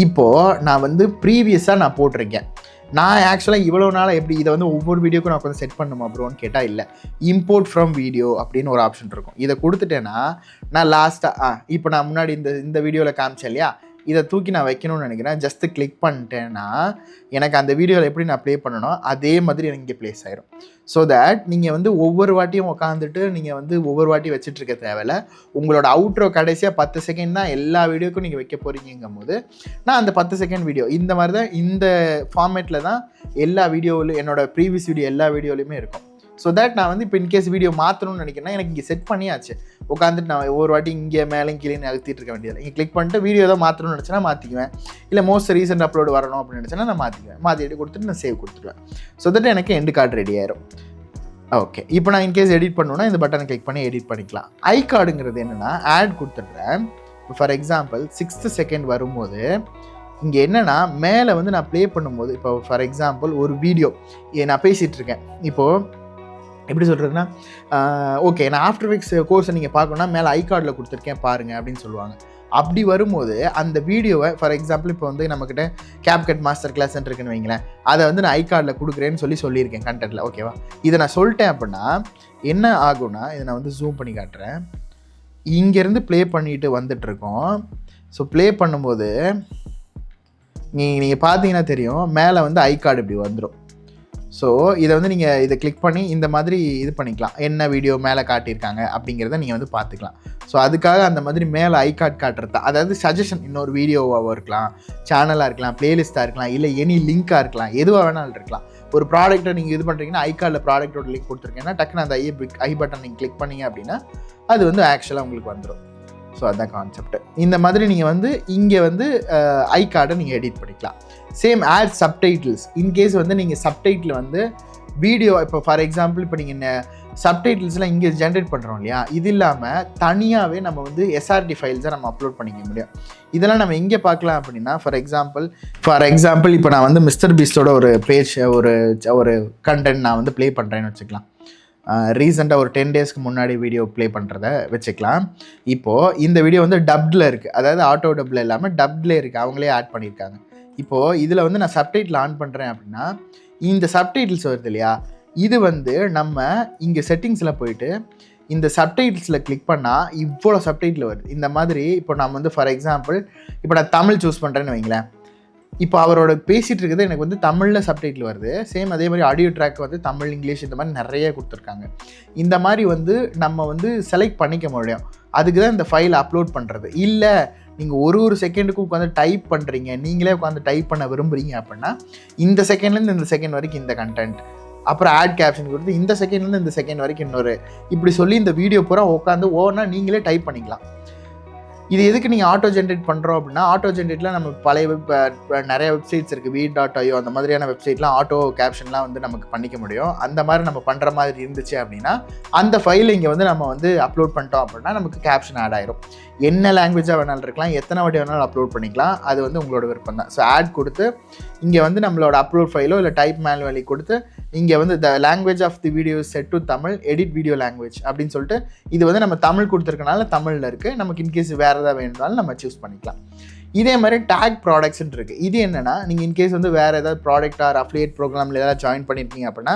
இப்போது நான் ப்ரீவியஸாக நான் போட்டிருக்கேன். நான் ஆக்சுவலாக இவ்வளோ நாளாக எப்படி இதை ஒவ்வொரு வீடியோக்கும் நான் கொஞ்சம் செட் பண்ணுமா ப்ரோன்னு கேட்டால் இல்லை. இம்போர்ட் ஃப்ரம் வீடியோ அப்படின்னு ஒரு ஆப்ஷன் இருக்கும். இதை கொடுத்துட்டேன்னா நான் லாஸ்ட்டாக இப்போ நான் முன்னாடி இந்த வீடியோவில் காமிச்சேன் இல்லையா, இதை தூக்கி நான் வைக்கணும்னு நினைக்கிறேன். ஜஸ்ட்டு கிளிக் பண்ணிட்டேன்னா எனக்கு அந்த வீடியோவில் எப்படி நான் ப்ளே பண்ணணும் அதே மாதிரி எனக்கு இங்கே ப்ளேஸ் ஆயிரும். ஸோ தட் நீங்கள் ஒவ்வொரு வாட்டியும் உட்காந்துட்டு நீங்கள் ஒவ்வொரு வாட்டி வச்சுட்ருக்க தேவையில்ல. உங்களோட அவுட்ரோ கடைசியாக 10 செகண்ட் தான் எல்லா வீடியோக்கும் நீங்கள் வைக்க போகிறீங்கும் போது நான் அந்த 10 செகண்ட் வீடியோ இந்த மாதிரி தான் இந்த ஃபார்மேட்டில் தான் எல்லா வீடியோவிலும் என்னோடய ப்ரீவியஸ் வீடியோ எல்லா வீடியோலையுமே இருக்கும். ஸோ தட் நான் இப்போ இன்கேஸ் வீடியோ மாற்றணும்னு நினைக்கிறேன்னா எனக்கு இங்கே செட் பண்ணியாச்சு. உட்காந்துட்டு நான் ஒவ்வொரு வாட்டி இங்கே மேலே கீழே அழுத்திட்டு இருக்க வேண்டியது. இங்கே கிளிக் பண்ணிட்டு வீடியோ தான் மாற்றணும்னு நினச்சேன்னா மாற்றிக்குவேன். இல்லை மோஸ்ட் ரீசெண்ட் அப்லோட் வரணும் அப்படின்னு நினச்சேன்னா நான் மாற்றிக்குவேன். மாற்றிட்டு கொடுத்துட்டு நான் சேவ் கொடுத்துருவேன். ஸோ தட் எனக்கு எண்டு கார்டு ரெடி ஆயிரும். ஓகே, இப்போ நான் இன்கேஸ் எடிட் பண்ணணுன்னா இந்த பட்டனை கிளிக் பண்ணி எடிட் பண்ணிக்கலாம். ஐ கார்டுங்கிறது என்னென்னா ஆட் கொடுத்துட்றேன். ஃபார் எக்ஸாம்பிள் 6th செகண்ட் வரும்போது இங்கே என்னென்னா மேலே நான் ப்ளே பண்ணும்போது இப்போ ஃபார் எக்ஸாம்பிள் ஒரு வீடியோ நான் பேசிகிட்டு இருக்கேன். இப்போது எப்படி சொல்கிறதுனா, ஓகே நான் ஆஃப்டர் எஃபெக்ட்ஸ் கோர்ஸை நீங்கள் பார்க்கணுன்னா மேலே ஐ கார்டில் கொடுத்துருக்கேன் பாருங்கள் அப்படின்னு சொல்லுவாங்க. அப்படி வரும்போது அந்த வீடியோவை ஃபார் எக்ஸாம்பிள் இப்போ நம்மக்கிட்ட CapCut மாஸ்டர் கிளாஸ்ன்னு இருக்குன்னு வைங்களேன், அதை நான் ஐ கார்டில் கொடுக்குறேன்னு சொல்லியிருக்கேன் கண்டென்ட்டில். ஓகேவா? இதை நான் சொல்லிட்டேன் அப்படின்னா என்ன ஆகும்னா, இதை நான் ஜூம் பண்ணி காட்டுறேன். இங்கேருந்து ப்ளே பண்ணிட்டு வந்துட்டுருக்கோம். ஸோ ப்ளே பண்ணும்போது நீங்கள் பார்த்தீங்கன்னா தெரியும் மேலே ஐ கார்டு இப்படி வந்துடும். ஸோ இதை நீங்கள் இதை கிளிக் பண்ணி இந்த மாதிரி இது பண்ணிக்கலாம். என்ன வீடியோ மேலே காட்டியிருக்காங்க அப்படிங்கிறத நீங்கள் பார்த்துக்கலாம். ஸோ அதுக்காக அந்த மாதிரி மேலே ஐ கார்டு காட்டுறது, அதாவது சஜஷன், இன்னொரு வீடியோவாக இருக்கலாம், சேனலாக இருக்கலாம், பிளேலிஸ்ட்டாக இருக்கலாம், இல்லை எனி லிங்காக இருக்கலாம், எதுவாக வேணாலும் இருக்கலாம். ஒரு ப்ராடக்ட்டை நீங்கள் இது பண்ணுறீங்கன்னா ஐ கார்டில் ப்ராடக்ட்டோட லிங்க் கொடுத்துருக்கீங்கன்னா டக்குன்னு அந்த ஐ பட்டன் நீங்கள் கிளிக் பண்ணிங்க அப்படின்னா அது ஆக்சுவலாக உங்களுக்கு வந்துடும். ஸோ அதுதான் கான்செப்ட். இந்த மாதிரி நீங்கள் இங்கே ஐ கார்டை நீங்கள் எடிட் பண்ணிக்கலாம். Same add subtitles. இன்கேஸ் நீங்கள் சப்டைட்டில் வீடியோ இப்போ ஃபார் எக்ஸாம்பிள் இப்போ நீங்கள் சப்டைட்டில்ஸ்லாம் இங்கே ஜென்ரேட் பண்ணுறோம் இல்லையா, இது இல்லாமல் தனியாகவே நம்ம எஸ்ஆர்டி ஃபைல்ஸை நம்ம அப்லோட் பண்ணிக்க முடியும். இதெல்லாம் நம்ம எங்கே பார்க்கலாம் அப்படின்னா ஃபார் எக்ஸாம்பிள் இப்போ நான் மிஸ்டர் பீஸ்டோட ஒரு பேஜ் ஒரு கண்டென்ட் நான் ப்ளே பண்ணுறேன்னு வச்சுக்கலாம். ரீசெண்டாக ஒரு 10 டேஸ்க்கு முன்னாடி வீடியோ ப்ளே பண்ணுறத வச்சுக்கலாம். இப்போது இந்த வீடியோ டப்டில் இருக்குது, அதாவது ஆட்டோ டப்பில் இல்லாமல் டப்டில் இருக்குது, அவங்களே ஆட் பண்ணியிருக்காங்க. இப்போது இதில் நான் சப்டைட்டில் ஆன் பண்ணுறேன் அப்படின்னா இந்த சப்டைட்டில்ஸ் வருது இல்லையா, இது நம்ம இங்கே செட்டிங்ஸில் போயிட்டு இந்த சப்டைட்டில்ஸில் கிளிக் பண்ணால் இவ்வளோ சப்டைட்டில் வருது. இந்த மாதிரி இப்போ நம்ம ஃபார் எக்ஸாம்பிள் இப்போ நான் தமிழ் சூஸ் பண்ணுறேன்னு வைங்களேன். இப்போ அவரோட பேசிகிட்டு இருக்கிறது எனக்கு தமிழில் சப்டைட்டில் வருது. சேம் அதே மாதிரி ஆடியோ ட்ராக் தமிழ், இங்கிலீஷ் இந்த மாதிரி நிறைய கொடுத்துருக்காங்க. இந்த மாதிரி நம்ம செலக்ட் பண்ணிக்க முடியும். அதுக்கு தான் இந்த ஃபைல் அப்லோட் பண்ணுறது. இல்லை நீங்கள் ஒரு செகண்டுக்கும் உட்காந்து டைப் பண்ணுறீங்க, நீங்களே உட்காந்து டைப் பண்ண விரும்புகிறீங்க அப்படின்னா இந்த செகண்ட்லேருந்து இந்த செகண்ட் வரைக்கும் இந்த கண்டென்ட், அப்புறம் ஆட் கேப்ஷன் கொடுத்து இந்த செகண்ட்லேருந்து இந்த செகண்ட் வரைக்கும் இன்னொரு, இப்படி சொல்லி இந்த வீடியோ பூரா உட்காந்து ஓவர்னா நீங்களே டைப் பண்ணிக்கலாம். இது எதுக்கு நீங்கள் ஆட்டோ ஜென்ரேட் பண்ணுறோம் அப்படின்னா, ஆட்டோ ஜென்ரேட்டில் நம்ம பழைய நிறைய வெப்சைட்ஸ் இருக்குது, V.io அந்த மாதிரியான வெப்சைட்லாம் ஆட்டோ கேப்ஷன்லாம் நமக்கு பண்ணிக்க முடியும். அந்த மாதிரி நம்ம பண்ணுற மாதிரி இருந்துச்சு அப்படின்னா அந்த ஃபைல் இங்கே நம்ம அப்லோட் பண்ணிட்டோம் அப்படின்னா நமக்கு கேப்ஷன் ஆட் ஆயிரும். என்ன லாங்குவேஜாக வேணாலும் இருக்கலாம், எத்தனை வாட்டி வேணாலும் அப்லோட் பண்ணிக்கலாம், அது உங்களோட விருப்பம் தான். ஸோ ஆட் கொடுத்து இங்கே நம்மளோட அப்லோட் ஃபைலோ இல்லை டைப் மேனுவலி கொடுத்து இங்கே the language of the video set to Tamil, edit video language அப்படின்னு சொல்லிட்டு இது நம்ம தமிழ் கொடுத்துருக்கனால தமிழில் இருக்குது. நமக்கு இன்கேஸ் வேறு ஏதாவது வேணும்னாலும் நம்ம சூஸ் பண்ணிக்கலாம். இதே மாதிரி டேக் ப்ராடக்ட்ஸ்ன்னு இருக்குது. இது என்னென்னா நீங்கள் இன்கேஸ் வேறு ஏதாவது ப்ராடக்ட் ஆர் அஃபிலியேட் ப்ரோக்ராமில் ஏதாவது ஜாயின் பண்ணியிருக்கீங்க அப்படின்னா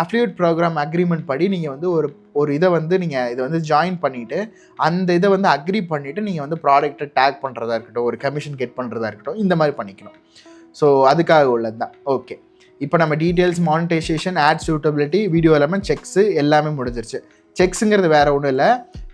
அஃபிலியேட் ப்ரோக்ராம் அக்ரிமெண்ட் படி நீங்கள் வந்து ஒரு இதை வந்து நீங்கள் இதை வந்து ஜாயின் பண்ணிவிட்டு அந்த இதை வந்து அக்ரி பண்ணிவிட்டு நீங்கள் வந்து ப்ராடக்ட்டை டேக் பண்ணுறதா இருக்கட்டும், ஒரு கமிஷன் கெட் பண்ணுறதா இருக்கட்டும், இந்த மாதிரி பண்ணிக்கணும். ஸோ அதுக்காக உள்ளது தான். ஓகே, இப்போ நம்ம details, monetisation, ad suitability, video element, checks எல்லாமே முடிஞ்சிருச்சு. செக்ஸுங்கிறது வேறு ஒன்றும் இல்லை,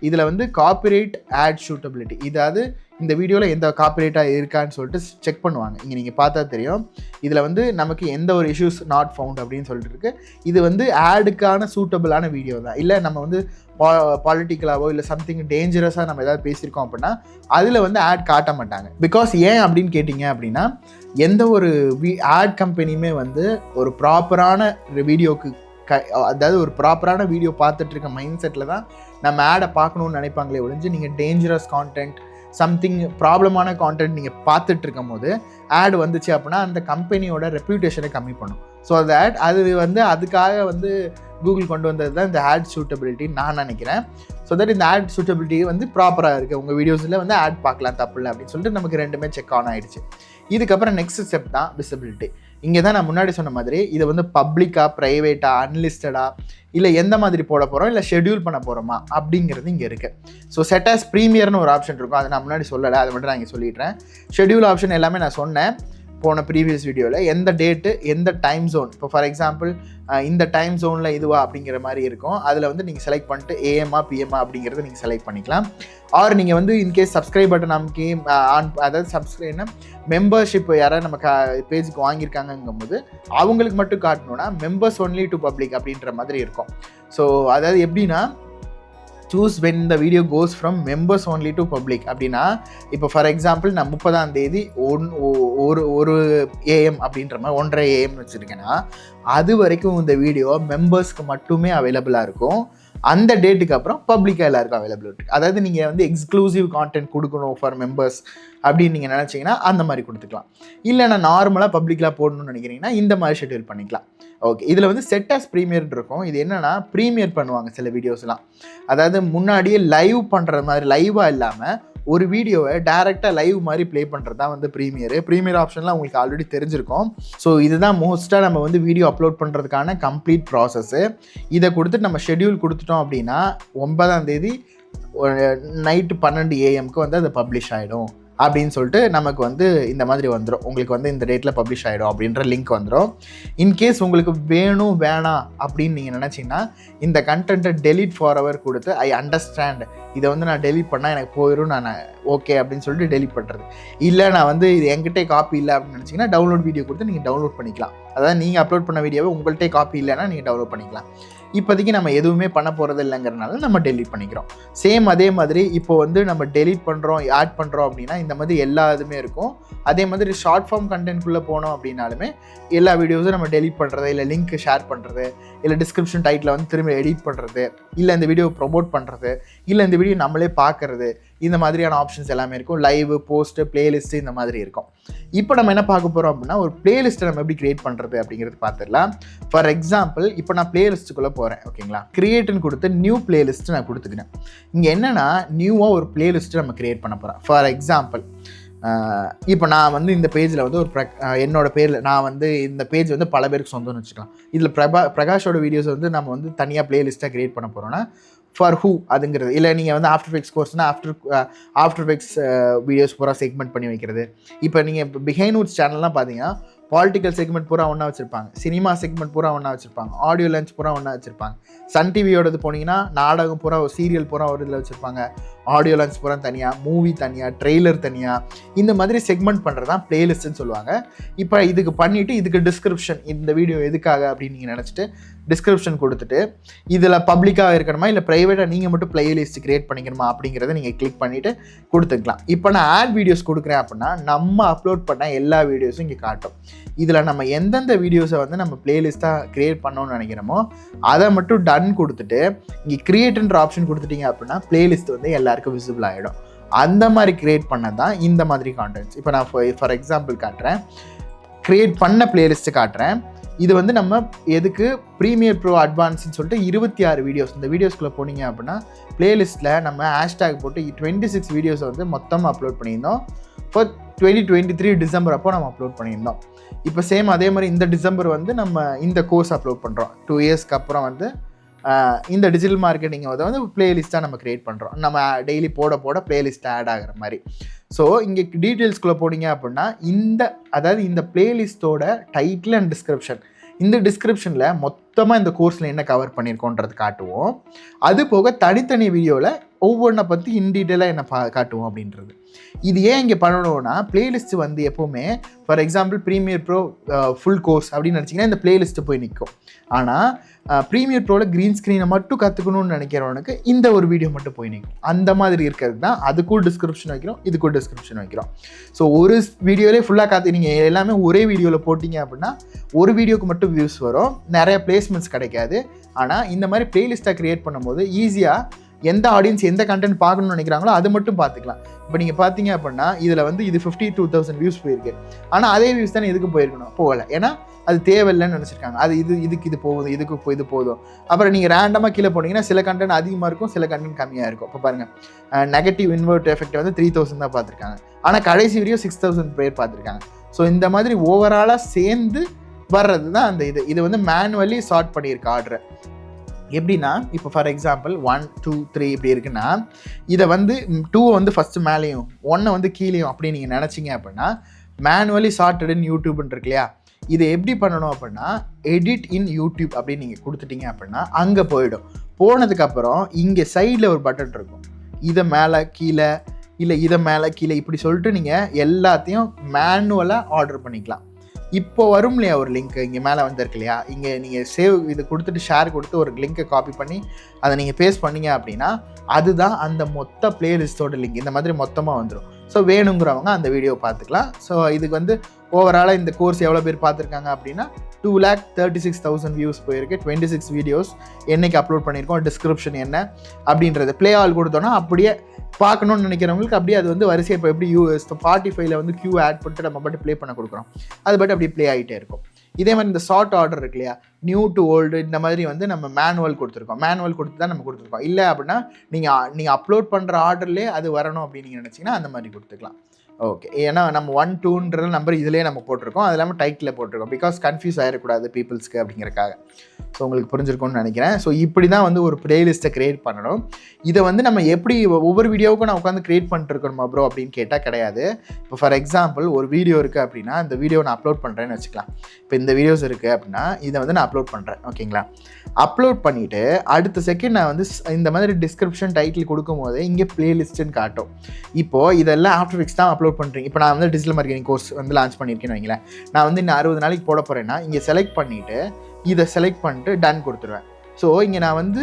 இதில் வந்து காப்பிரைட், ஆட் சூட்டபிலிட்டி, இதாவது இந்த வீடியோவில் எந்த காப்பிரைட்டாக இருக்கான்னு சொல்லிட்டு செக் பண்ணுவாங்க. இங்கே நீங்கள் பார்த்தா தெரியும், இதில் வந்து நமக்கு எந்த ஒரு இஷ்யூஸ் நாட் ஃபவுண்ட் அப்படின்னு சொல்லிட்டு இருக்கு. இது வந்து ஆடுக்கான சூட்டபிளான வீடியோ தான். இல்லை நம்ம வந்து பாலிட்டிக்கலாவோ இல்லை சம்திங் டேஞ்சரஸாக நம்ம ஏதாவது பேசியிருக்கோம் அப்படின்னா அதில் வந்து ஆட் காட்ட மாட்டாங்க. பிகாஸ் ஏன் அப்படின்னு கேட்டிங்க அப்படின்னா, எந்த ஒரு ஆட் கம்பெனியுமே வந்து ஒரு ப்ராப்பரான வீடியோக்கு அதாவது ஒரு ப்ராப்பரான வீடியோ பார்த்துட்டு இருக்க மைண்ட் செட்டில் தான் நம்ம ஆடை பார்க்கணுன்னு நினைப்பாங்களே ஒழிஞ்சு, நீங்கள் டேஞ்சரஸ் கான்டென்ட், சம்திங் ப்ராப்ளமான கான்டென்ட் நீங்கள் பார்த்துட்டு இருக்கும் போது ஆட் வந்துச்சு அப்படின்னா அந்த கம்பெனியோட ரெப்யூட்டேஷனை கம்மி பண்ணும். ஸோ அது வந்து அதுக்காக வந்து கூகுள் கொண்டு வந்தது தான் இந்த ஆட் சூட்டபிலிட்டின்னு நான் நினைக்கிறேன். ஸோ தட் இந்த ஆட் சூட்டபிலிட்டி வந்து ப்ராப்பராக இருக்குது, உங்கள் வீடியோஸில் வந்து ஆட் பார்க்கலாம், தப்பு இல்லை அப்படின்னு சொல்லிட்டு நமக்கு ரெண்டுமே செக் ஆன் ஆகிடுச்சு. இதுக்கப்புறம் நெக்ஸ்ட் ஸ்டெப் தான் விசிபிலிட்டி. இங்கே தான் நான் முன்னாடி சொன்ன மாதிரி இதை வந்து பப்ளிக்காக, ப்ரைவேட்டாக, அன்லிஸ்டடாக, இல்லை எந்த மாதிரி போட போகிறோம், இல்லை ஷெட்யூல் பண்ண போகிறோமா அப்படிங்கிறது இங்கே இருக்குது. ஸோ செட் ஆஸ் ப்ரீமியர்னு ஒரு ஆப்ஷன் இருக்கும், அதை நான் முன்னாடி சொல்லலை, அதை மட்டும் நான் இங்கே சொல்லிடுறேன். ஷெட்யூல் ஆப்ஷன் எல்லாமே நான் சொன்னேன் போன ப்ரீவியஸ் வீடியோவில். எந்த டேட்டு, எந்த டைம் ஜோன், இப்போ ஃபார் எக்ஸாம்பிள் இந்த டைம் ஜோனில் இதுவா அப்படிங்கிற மாதிரி இருக்கும். அதில் வந்து நீங்கள் செலக்ட் பண்ணிட்டு ஏஎம்மா பிஎம்மா அப்படிங்கிறத நீங்கள் செலக்ட் பண்ணிக்கலாம். ஆர் நீங்கள் வந்து இன்கேஸ் சப்ஸ்கிரைப் பட்டன் நமக்கு அதாவது சப்ஸ்கிரைப்னா மெம்பர்ஷிப் யாராவது நம்ம பேஜுக்கு வாங்கியிருக்காங்கங்கும் போது அவங்களுக்கு மட்டும் காட்டணும்னா மெம்பர்ஸ் ஒன்லி டு பப்ளிக் அப்படின்ற மாதிரி இருக்கும். ஸோ அதாவது எப்படின்னா, choose when the video cos from members only to public அப்படின்னா, இப்போ ஃபார் எக்ஸாம்பிள் நான் 30ஆம் தேதி ஒரு ஏஎம் அப்படின்ற மாதிரி 1:30 AM வச்சுருக்கேன்னா அது வரைக்கும் இந்த வீடியோ மெம்பர்ஸ்க்கு மட்டுமே அவைலபிளாக இருக்கும். அந்த டேட்டுக்கு அப்புறம் பப்ளிக்காக எல்லாருக்கும் அவைலபிள் இருக்குது. அதாவது நீங்கள் வந்து எக்ஸ்க்ளூசிவ் கான்டென்ட் கொடுக்கணும் ஃபார் மெம்பர்ஸ் அப்படின்னு நீங்கள் நினச்சிங்கன்னா அந்த மாதிரி கொடுத்துக்கலாம். இல்லை நான் நார்மலாக பப்ளிக்காக போடணும்னு நினைக்கிறீங்கன்னா இந்த மாதிரி ஷெட்யூல் பண்ணிக்கலாம். ஓகே, இதில் வந்து செட் ஆஸ் ப்ரீமியர் இருக்கும். இது என்னென்னா, ப்ரீமியர் பண்ணுவாங்க சில வீடியோஸ்லாம். அதாவது முன்னாடியே லைவ் பண்ணுற மாதிரி, லைவாக இல்லாமல் ஒரு வீடியோவை டேரெக்டாக லைவ் மாதிரி ப்ளே பண்ணுறது தான் வந்து ப்ரீமியர் ஆப்ஷன்லாம் உங்களுக்கு ஆல்ரெடி தெரிஞ்சிருக்கும். ஸோ இதுதான் மோஸ்ட்டாக நம்ம வந்து வீடியோ அப்லோட் பண்ணுறதுக்கான கம்ப்ளீட் ப்ராசஸ்ஸு. இதை கொடுத்துட்டு நம்ம ஷெட்யூல் கொடுத்துட்டோம் அப்படின்னா 9ஆம் தேதி நைட்டு 12 AM வந்து அது பப்ளிஷ் ஆகிடும் அப்படின்னு சொல்லிட்டு நமக்கு வந்து இந்த மாதிரி வந்துடும். உங்களுக்கு வந்து இந்த டேட்டில் பப்ளிஷ் ஆகிடும் அப்படின்ற லிங்க் வந்துடும். இன்கேஸ் உங்களுக்கு வேணும் வேணாம் அப்படின்னு நீங்கள் நினச்சிங்கன்னா இந்த கண்டென்ட்டை டெலீட் ஃபார் அவர் கொடுத்து ஐ அண்டர்ஸ்டாண்ட், இதை வந்து நான் டெலீட் பண்ணால் எனக்கு போயிடும், நான் ஓகே அப்படின்னு சொல்லிட்டு டெலீட் பண்ணுறது. இல்லை நான் வந்து இது என்கிட்டே காப்பி இல்லை அப்படின்னு நினச்சிங்கன்னா டவுன்லோட் வீடியோ கொடுத்து நீங்கள் டவுன்லோட் பண்ணிக்கலாம். அதாவது நீங்கள் அப்லோட் பண்ண வீடியோவை உங்கள்கிட்ட காப்பி இல்லைன்னா நீங்கள் டவுன்லோட் பண்ணிக்கலாம். இப்போதைக்கு நம்ம எதுவுமே பண்ண போகிறது இல்லைங்கிறனால நம்ம டெலீட் பண்ணிக்கிறோம். சேம் அதே மாதிரி இப்போ வந்து நம்ம டெலீட் பண்ணுறோம், ஆட் பண்ணுறோம் அப்படின்னா இந்த மாதிரி எல்லா இதுவுமே இருக்கும். அதே மாதிரி ஷார்ட் ஃபார்ம் கண்டென்ட்குள்ளே போனோம் அப்படின்னாலுமே எல்லா வீடியோஸும் நம்ம டெலீட் பண்ணுறது, இல்லை லிங்க் ஷேர் பண்ணுறது, இல்லை டிஸ்கிரிப்ஷன் டைட்டில் வந்து திரும்ப எடிட் பண்ணுறது, இல்லை இந்த வீடியோ ப்ரொமோட் பண்ணுறது, இல்லை இந்த வீடியோ நம்மளே பார்க்குறது, இந்த மாதிரியான ஆப்ஷன்ஸ் எல்லாமே இருக்கும். லைவ், போஸ்ட்டு, பிளேலிஸ்ட்டு இந்த மாதிரி இருக்கும். இப்போ நம்ம என்ன பார்க்க போகிறோம் அப்படின்னா, ஒரு பிளேலிஸ்ட்டை நம்ம எப்படி கிரியேட் பண்ணுறது அப்படிங்கிறது பார்த்துடலாம். ஃபார் எக்ஸாம்பிள் இப்போ நான் பிளேலிஸ்ட்டுக்குள்ளே போகிறேன், ஓகேங்களா. கிரியேட்டுன்னு கொடுத்து நியூ பிளேலிஸ்ட்டு நான் கொடுத்துக்கிறேன். இங்கே என்னென்னா, நியூவாக ஒரு பிளேலிஸ்ட்டு நம்ம கிரியேட் பண்ண போகிறேன். ஃபார் எக்ஸாம்பிள் இப்போ நான் வந்து இந்த பேஜில் வந்து ஒரு என்னோட பேரில் நான் வந்து இந்த பேஜ் வந்து பல பேருக்கு சொந்தம்னு வச்சுக்கலாம். இதில் பிரகாஷோட வீடியோஸ் வந்து நம்ம வந்து தனியாக பிளேலிஸ்ட்டாக கிரியேட் பண்ண போகிறோன்னா ஃபார் ஹூ அதுங்கிறது. இல்லை நீங்கள் வந்து ஆஃப்டர் எஃபெக்ட்ஸ் கோர்ஸ்னால் ஆஃப்டர் எஃபெக்ட்ஸ் வீடியோஸ் பூரா செக்மெண்ட் பண்ணி வைக்கிறது. இப்போ நீங்கள் பிஹைண்ட் வுட்ஸ் சேனல்லாம் பார்த்தீங்கன்னா பாலிட்டிக்கல் செக்மெண்ட் பூரா ஒன்றா வச்சுருப்பாங்க, சினிமா செக்மெண்ட் பூரா ஒன்றா வச்சுருப்பாங்க, ஆடியோ லஞ்ச் பூரா ஒன்றா வச்சுருப்பாங்க. சன் டிவியோடது போனீங்கன்னா நாடகம் பூரா, ஒரு சீரியல் பூரா ஒரு இதில் வச்சுருப்பாங்க, ஆடியோ லஞ்ச் பூரா தனியாக, மூவி தனியாக, ட்ரெய்லர் தனியாக, இந்த மாதிரி செக்மெண்ட் பண்ணுறது தான் பிளேலிஸ்ட்டுன்னு சொல்லுவாங்க. இப்போ இதுக்கு பண்ணிவிட்டு இதுக்கு டிஸ்கிரிப்ஷன், இந்த வீடியோ எதுக்காக அப்படின்னு நீங்கள் நினச்சிட்டு டிஸ்கிரிப்ஷன் கொடுத்துட்டு இதில் பப்ளிக்காக இருக்கணுமா இல்லை ப்ரைவேட்டாக நீங்கள் மட்டும் பிளேலிஸ்ட் கிரியேட் பண்ணிக்கணுமா அப்படிங்கிறத நீங்கள் கிளிக் பண்ணிவிட்டு கொடுத்துக்கலாம். இப்போ நான் ஆட் வீடியோஸ் கொடுக்குறேன் அப்படின்னா நம்ம அப்லோட் பண்ண எல்லா வீடியோஸும் இங்கே காட்டும். இதில் நம்ம எந்தெந்த வீடியோஸை வந்து நம்ம பிளேலிஸ்ட்டாக க்ரியேட் பண்ணோன்னு நினைக்கிறோமோ அதை மட்டும் டன் கொடுத்துட்டு இங்கே க்ரியேட்ன்ற ஆப்ஷன் கொடுத்துட்டிங்க அப்படின்னா பிளேலிஸ்ட் வந்து எல்லாருக்கும் விசிபிள் ஆகிடும். அந்த மாதிரி க்ரியேட் பண்ணது தான் இந்த மாதிரி கான்டென்ட்ஸ். இப்போ நான் ஃபார் எக்ஸாம்பிள் காட்டுறேன், க்ரியேட் பண்ண பிளேலிஸ்ட்டு காட்டுறேன். இது வந்து நம்ம எதுக்கு ப்ரீமியர் ப்ரோ அட்வான்ஸ்ன்னு சொல்லிட்டு 26 வீடியோஸ். இந்த வீடியோஸ்குள்ளே போனீங்க அப்படின்னா பிளேலிஸ்ட்டில் நம்ம ஹேஷ்டேக் போட்டு 26 வீடியோஸை வந்து மொத்தமாக அப்லோட் பண்ணியிருந்தோம். இப்போ 2023 டிசம்பர் அப்போ நம்ம அப்லோட் பண்ணியிருந்தோம். இப்போ சேம் அதே மாதிரி இந்த டிசம்பர் வந்து நம்ம இந்த கோர்ஸ் அப்லோட் பண்ணுறோம். 2 இயர்ஸ்க்கு அப்புறம் வந்து இந்த டிஜிட்டல் மார்க்கெட்டிங்கை வந்து பிளேலிஸ்ட்டாக நம்ம க்ரியேட் பண்ணுறோம். நம்ம டெய்லி போட பிளேலிஸ்ட் ஆட் ஆகிற மாதிரி. ஸோ இங்கே டீட்டெயில்ஸ்குள்ளே போனீங்க அப்படின்னா அதாவது இந்த பிளேலிஸ்ட்டோட டைட்டில் அண்ட் டிஸ்கிரிப்ஷன், இந்த டிஸ்கிரிப்ஷனில் மொத்தமாக இந்த கோர்ஸில் என்ன கவர் பண்ணியிருக்கோன்றது காட்டுவோம். அது போக தனித்தனி வீடியோவில் ஒவ்வொன்றை பற்றி இன் டீட்டெயிலாக என்ன காட்டுவோம் அப்படின்றது. இது ஏன் இங்கே பண்ணணும்னா, பிளேலிஸ்ட் வந்து எப்போவுமே for example Premiere Pro full course அப்படின்னு நினச்சிங்கன்னா இந்த பிளேலிஸ்ட்டு போய் நிற்கும். ஆனால் ப்ரீமியர் ப்ரோவில் க்ரீன் ஸ்க்ரீனை மட்டும் கற்றுக்கணும்னு நினைக்கிறவனுக்கு இந்த ஒரு வீடியோ மட்டும் போய் நிற்கும். அந்த மாதிரி இருக்கிறது தான் அதுக்கும் டிஸ்கிரிப்ஷன் வைக்கிறோம், இதுக்கும் டிஸ்கிரிப்ஷன் வைக்கிறோம். ஸோ ஒரு வீடியோலே ஃபுல்லாக நீங்கள் எல்லாமே ஒரே வீடியோவில் போட்டிங்க அப்படின்னா ஒரு வீடியோக்கு மட்டும் வியூஸ் வரும், நிறைய பிளேஸ்மெண்ட்ஸ் கிடைக்காது. ஆனால் இந்த மாதிரி பிளேலிஸ்ட்டாக க்ரியேட் பண்ணும்போது ஈஸியாக எந்த ஆடியன்ஸ் எந்த கண்டென்ட் பார்க்கணும்னு நினைக்கிறாங்களோ அது மட்டும் பார்த்துக்கலாம். இப்போ நீங்கள் பார்த்தீங்க அப்படின்னா இதில் வந்து இது 52,000 வியூஸ் போயிருக்கு. ஆனால் அதே வியூஸ் தானே எதுக்கு போயிருக்கணும், போகலை. ஏன்னா அது தேவையில்லைன்னு நினச்சிருக்காங்க. அது இதுக்கு இது போகுது, இதுக்கு இது போதும். அப்புறம் நீங்கள் ரேண்டமாக கீழே போனீங்கன்னா சில கண்டென்ட் அதிகமாக இருக்கும், சில கண்டென்ட் கம்மியாக இருக்கும். இப்போ பாருங்கள், நெகட்டிவ் இன்வெர்ட் எஃபெக்ட் வந்து 3,000 தான் பார்த்துருக்காங்க. ஆனால் கடைசி வீடியோ 6,000 பேர் பார்த்துருக்காங்க. ஸோ இந்த மாதிரி ஓவராலாக சேர்ந்து வர்றது தான் அந்த இது வந்து மேனுவலி சார்ட் பண்ணியிருக்கு ஆர்டரை. எப்படின்னா இப்போ ஃபார் எக்ஸாம்பிள் 1 2 3 இப்படி இருக்குன்னா இதை வந்து 2 வந்து ஃபஸ்ட்டு மேலேயும் 1 வந்து கீழேயும் அப்படி நீங்கள் நினச்சிங்க அப்படின்னா மேனுவலி சார்ட்டட் இன் யூடியூப்னு இருக்கு இல்லையா, இதை எப்படி பண்ணணும் அப்படின்னா எடிட் இன் யூடியூப் அப்படின்னு நீங்கள் கொடுத்துட்டீங்க அப்படின்னா அங்கே போயிடும். போனதுக்கப்புறம் இங்கே சைடில் ஒரு பட்டன் இருக்கும், இதை மேலே கீழே இல்லை இதை மேலே கீழே இப்படி சொல்லிட்டு நீங்கள் எல்லாத்தையும் மேனுவலாக ஆர்டர் பண்ணிக்கலாம். இப்போ வரும் இல்லையா ஒரு லிங்க் இங்கே மேலே வந்திருக்கு இல்லையா, இங்கே நீங்கள் சேவ் இது கொடுத்துட்டு ஷேர் கொடுத்து ஒரு லிங்க்கை காப்பி பண்ணி அதை நீங்கள் பேஸ்ட் பண்ணீங்க அப்படின்னா அதுதான் அந்த மொத்த பிளேலிஸ்ட்டோட லிங்க். இந்த மாதிரி மொத்தமாக வந்துடும். ஸோ வேணுங்கிறவங்க அந்த வீடியோ பார்த்துக்கலாம். ஸோ இதுக்கு வந்து ஓவராலாக இந்த கோர்ஸ் எவ்வளோ பேர் பார்த்துருக்காங்க அப்படின்னா 2,36,000 வியூஸ் போயிருக்கு. 26 வீடியோஸ் என்றைக்கு அப்லோட் பண்ணியிருக்கோம், டிஸ்கிரிப்ஷன் என்ன அப்படின்றது ப்ளே ஆல் கொடுத்தோன்னா அப்படியே பார்க்கணுன்னு நினைக்கிறவங்களுக்கு அப்படியே அது வந்து வரிசை இப்போ எப்படி Spotifyல வந்து கியூ ஆட் பண்ணிட்டு நம்ம பாட்டு ப்ளே பண்ண கொடுக்குறோம், அது பாட்டு அப்படி ப்ளே ஆகிட்டே இருக்கும். இதே மாதிரி இந்த ஷார்ட் ஆர்டர் இருக்கு இல்லையா, நியூ டு ஓல்டு இந்த மாதிரி வந்து நம்ம மேனுவல் கொடுத்துருக்கோம். மேனுவல் கொடுத்து தான் நம்ம கொடுத்துருக்கோம். இல்லை அப்படின்னா நீங்கள் அப்லோட் பண்ணுற ஆர்டர்லேயே அது வரணும் அப்படின்னு நீங்கள் நினச்சிங்கன்னா அந்த மாதிரி கொடுத்துக்கலாம். ஓகே, ஏன்னா நம்ம 1 2ன்ற நம்பர் இதிலே நம்ம போட்டிருக்கோம், அது இல்லாமல் டைட்டில் போட்டிருக்கோம், பிகாஸ் கன்ஃபியூஸ் ஆகிடக்கூடாது பீப்புள்ஸ்க்கு அப்படிங்கிறக்காக. ஸோ உங்களுக்கு புரிஞ்சிருக்கும்னு நினைக்கிறேன். ஸோ இப்படி தான் வந்து ஒரு ப்ளேலிஸ்ட்டை க்ரியேட் பண்ணணும். இதை வந்து நம்ம எப்படி ஒவ்வொரு வீடியோவுக்கும் நான் உட்காந்து க்ரியேட் பண்ணிட்டுருக்கணுமா ப்ரோ அப்படின்னு கேட்டால் கிடையாது. இப்போ ஃபார் எக்ஸாம்பிள் ஒரு வீடியோ இருக்குது அப்படின்னா இந்த வீடியோ நான் அப்லோட் பண்ணுறேன்னு வச்சுக்கலாம். இப்போ இந்த வீடியோஸ் இருக்குது அப்படின்னா இதை வந்து நான் அப்லோட் பண்ணுறேன், ஓகேங்களா. அப்லோட் பண்ணிவிட்டு அடுத்த செகண்ட் நான் வந்து இந்த மாதிரி டிஸ்கிரிப்ஷன் டைட்டில் கொடுக்கும் போது இங்கே ப்ளேலிஸ்ட்டுன்னு காட்டும். இப்போது இதெல்லாம் ஆஃப்டர் ஃபிக்ஸ் தான் அப்லோட் பண்ணுறீங்க. இப்போ நான் வந்து டிஜிட்டல் மார்க்கெட்டிங் கோர்ஸ் வந்து லான்ச் பண்ணியிருக்கேன்னு வைங்களேன். நான் வந்து இன்னும் 60 நாளைக்கு போட போகிறேன்னா இங்கே செலக்ட் பண்ணிவிட்டு இதை செலக்ட் பண்ணிட்டு டன் கொடுத்துருவேன். ஸோ இங்கே நான் வந்து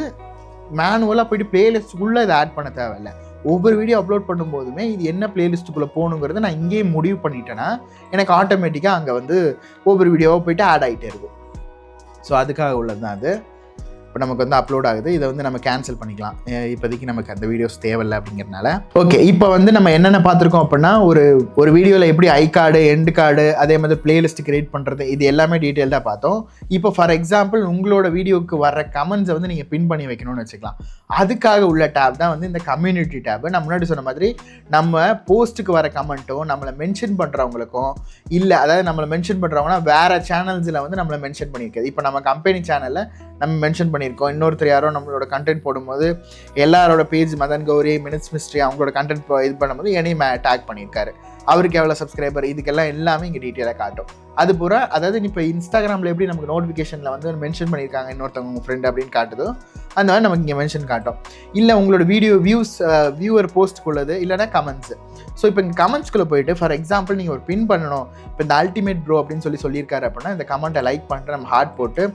மேனுவலாக போய்ட்டு ப்ளேலிஸ்ட்டுக்குள்ளே இதை ஆட் பண்ண தேவையில்லை. ஒவ்வொரு வீடியோ அப்லோட் பண்ணும்போதுமே இது என்ன ப்ளேலிஸ்ட்டுக்குள்ளே போகணுங்கிறத நான் இங்கேயே முடிவு பண்ணிட்டேன்னா எனக்கு ஆட்டோமேட்டிக்காக அங்கே வந்து ஒவ்வொரு வீடியோவாக போய்ட்டு ஆட் ஆகிட்டே இருக்கும். ஸோ அதுக்காக உள்ளது தான் அது. இப்போ நமக்கு வந்து அப்லோட் ஆகுது, இதை வந்து நம்ம கேன்சல் பண்ணிக்கலாம். இப்போதைக்கு நமக்கு அந்த வீடியோஸ் தேவையில்லை அப்படிங்கிறனால. ஓகே, இப்போ வந்து நம்ம என்னென்ன பார்த்துருக்கோம் அப்படின்னா ஒரு வீடியோவில் எப்படி ஐ கார்டு, எண்டு கார்டு, அதே மாதிரி பிளேலிஸ்ட் கிரியேட் பண்ணுறது, இது எல்லாமே டீட்டெயில்டாக பார்த்தோம். இப்போ ஃபார் எக்ஸாம்பிள் உங்களோட வீடியோவுக்கு வர கமெண்ட்ஸை வந்து நீங்கள் பின் பண்ணி வைக்கணும்னு வச்சுக்கலாம். அதுக்காக உள்ள டேப் தான் வந்து இந்த கம்யூனிட்டி டேப். நான் முன்னாடி சொன்ன மாதிரி நம்ம போஸ்ட்டுக்கு வர கமெண்ட்டும் நம்மளை மென்ஷன் பண்ணுறவங்களுக்கும் இல்லை, அதாவது நம்மளை மென்ஷன் பண்ணுறவங்கன்னா வேறு சேனல்ஸில் வந்து நம்மளை மென்ஷன் பண்ணியிருக்காது. இப்போ நம்ம கம்பெனி சேனலில் நம்ம மென்ஷன் பண்ணியிருக்கோம், இன்னொருத்தர் யாரோ நம்மளோட கண்டென்ட் போடும்போது எல்லாரோட page Madan Gowri, Minutes Mystery அவங்களோட கண்டென்ட் இது பண்ணும்போது என்னையும் டேக் பண்ணியிருக்காரு. அவருக்கு எவ்வளோ சப்ஸ்கிரைபர், இதுக்கெல்லாம் எல்லாமே இங்கே டீட்டெயிலாக காட்டும். அது பூரா, அதாவது இப்போ இன்ஸ்டாகிராமில் எப்படி நமக்கு நோட்டிஃபிகேஷனில் வந்து மென்ஷன் பண்ணியிருக்காங்க இன்னொருத்தவங்க உங்கள் ஃப்ரெண்ட் அப்படின்னு காட்டுதோ அந்த மாதிரி நமக்கு இங்கே மென்ஷன் காட்டும். இல்லை உங்களோட வீடியோ வியூவர் போஸ்ட்டுக்குள்ளது, இல்லைனா கமெண்ட்ஸு. ஸோ இப்போ இங்கே கமெண்ட்ஸ்குள்ளே போயிட்டு ஃபார் எக்ஸாம்பிள் நீங்கள் ஒரு பின் பண்ணணும், இப்போ இந்த அல்டிமேட் ப்ரோ அப்படின்னு சொல்லியிருக்காரு அப்படின்னா இந்த கமெண்ட்டை லைக் பண்ணிட்டு நம்ம ஹார்ட் போட்டு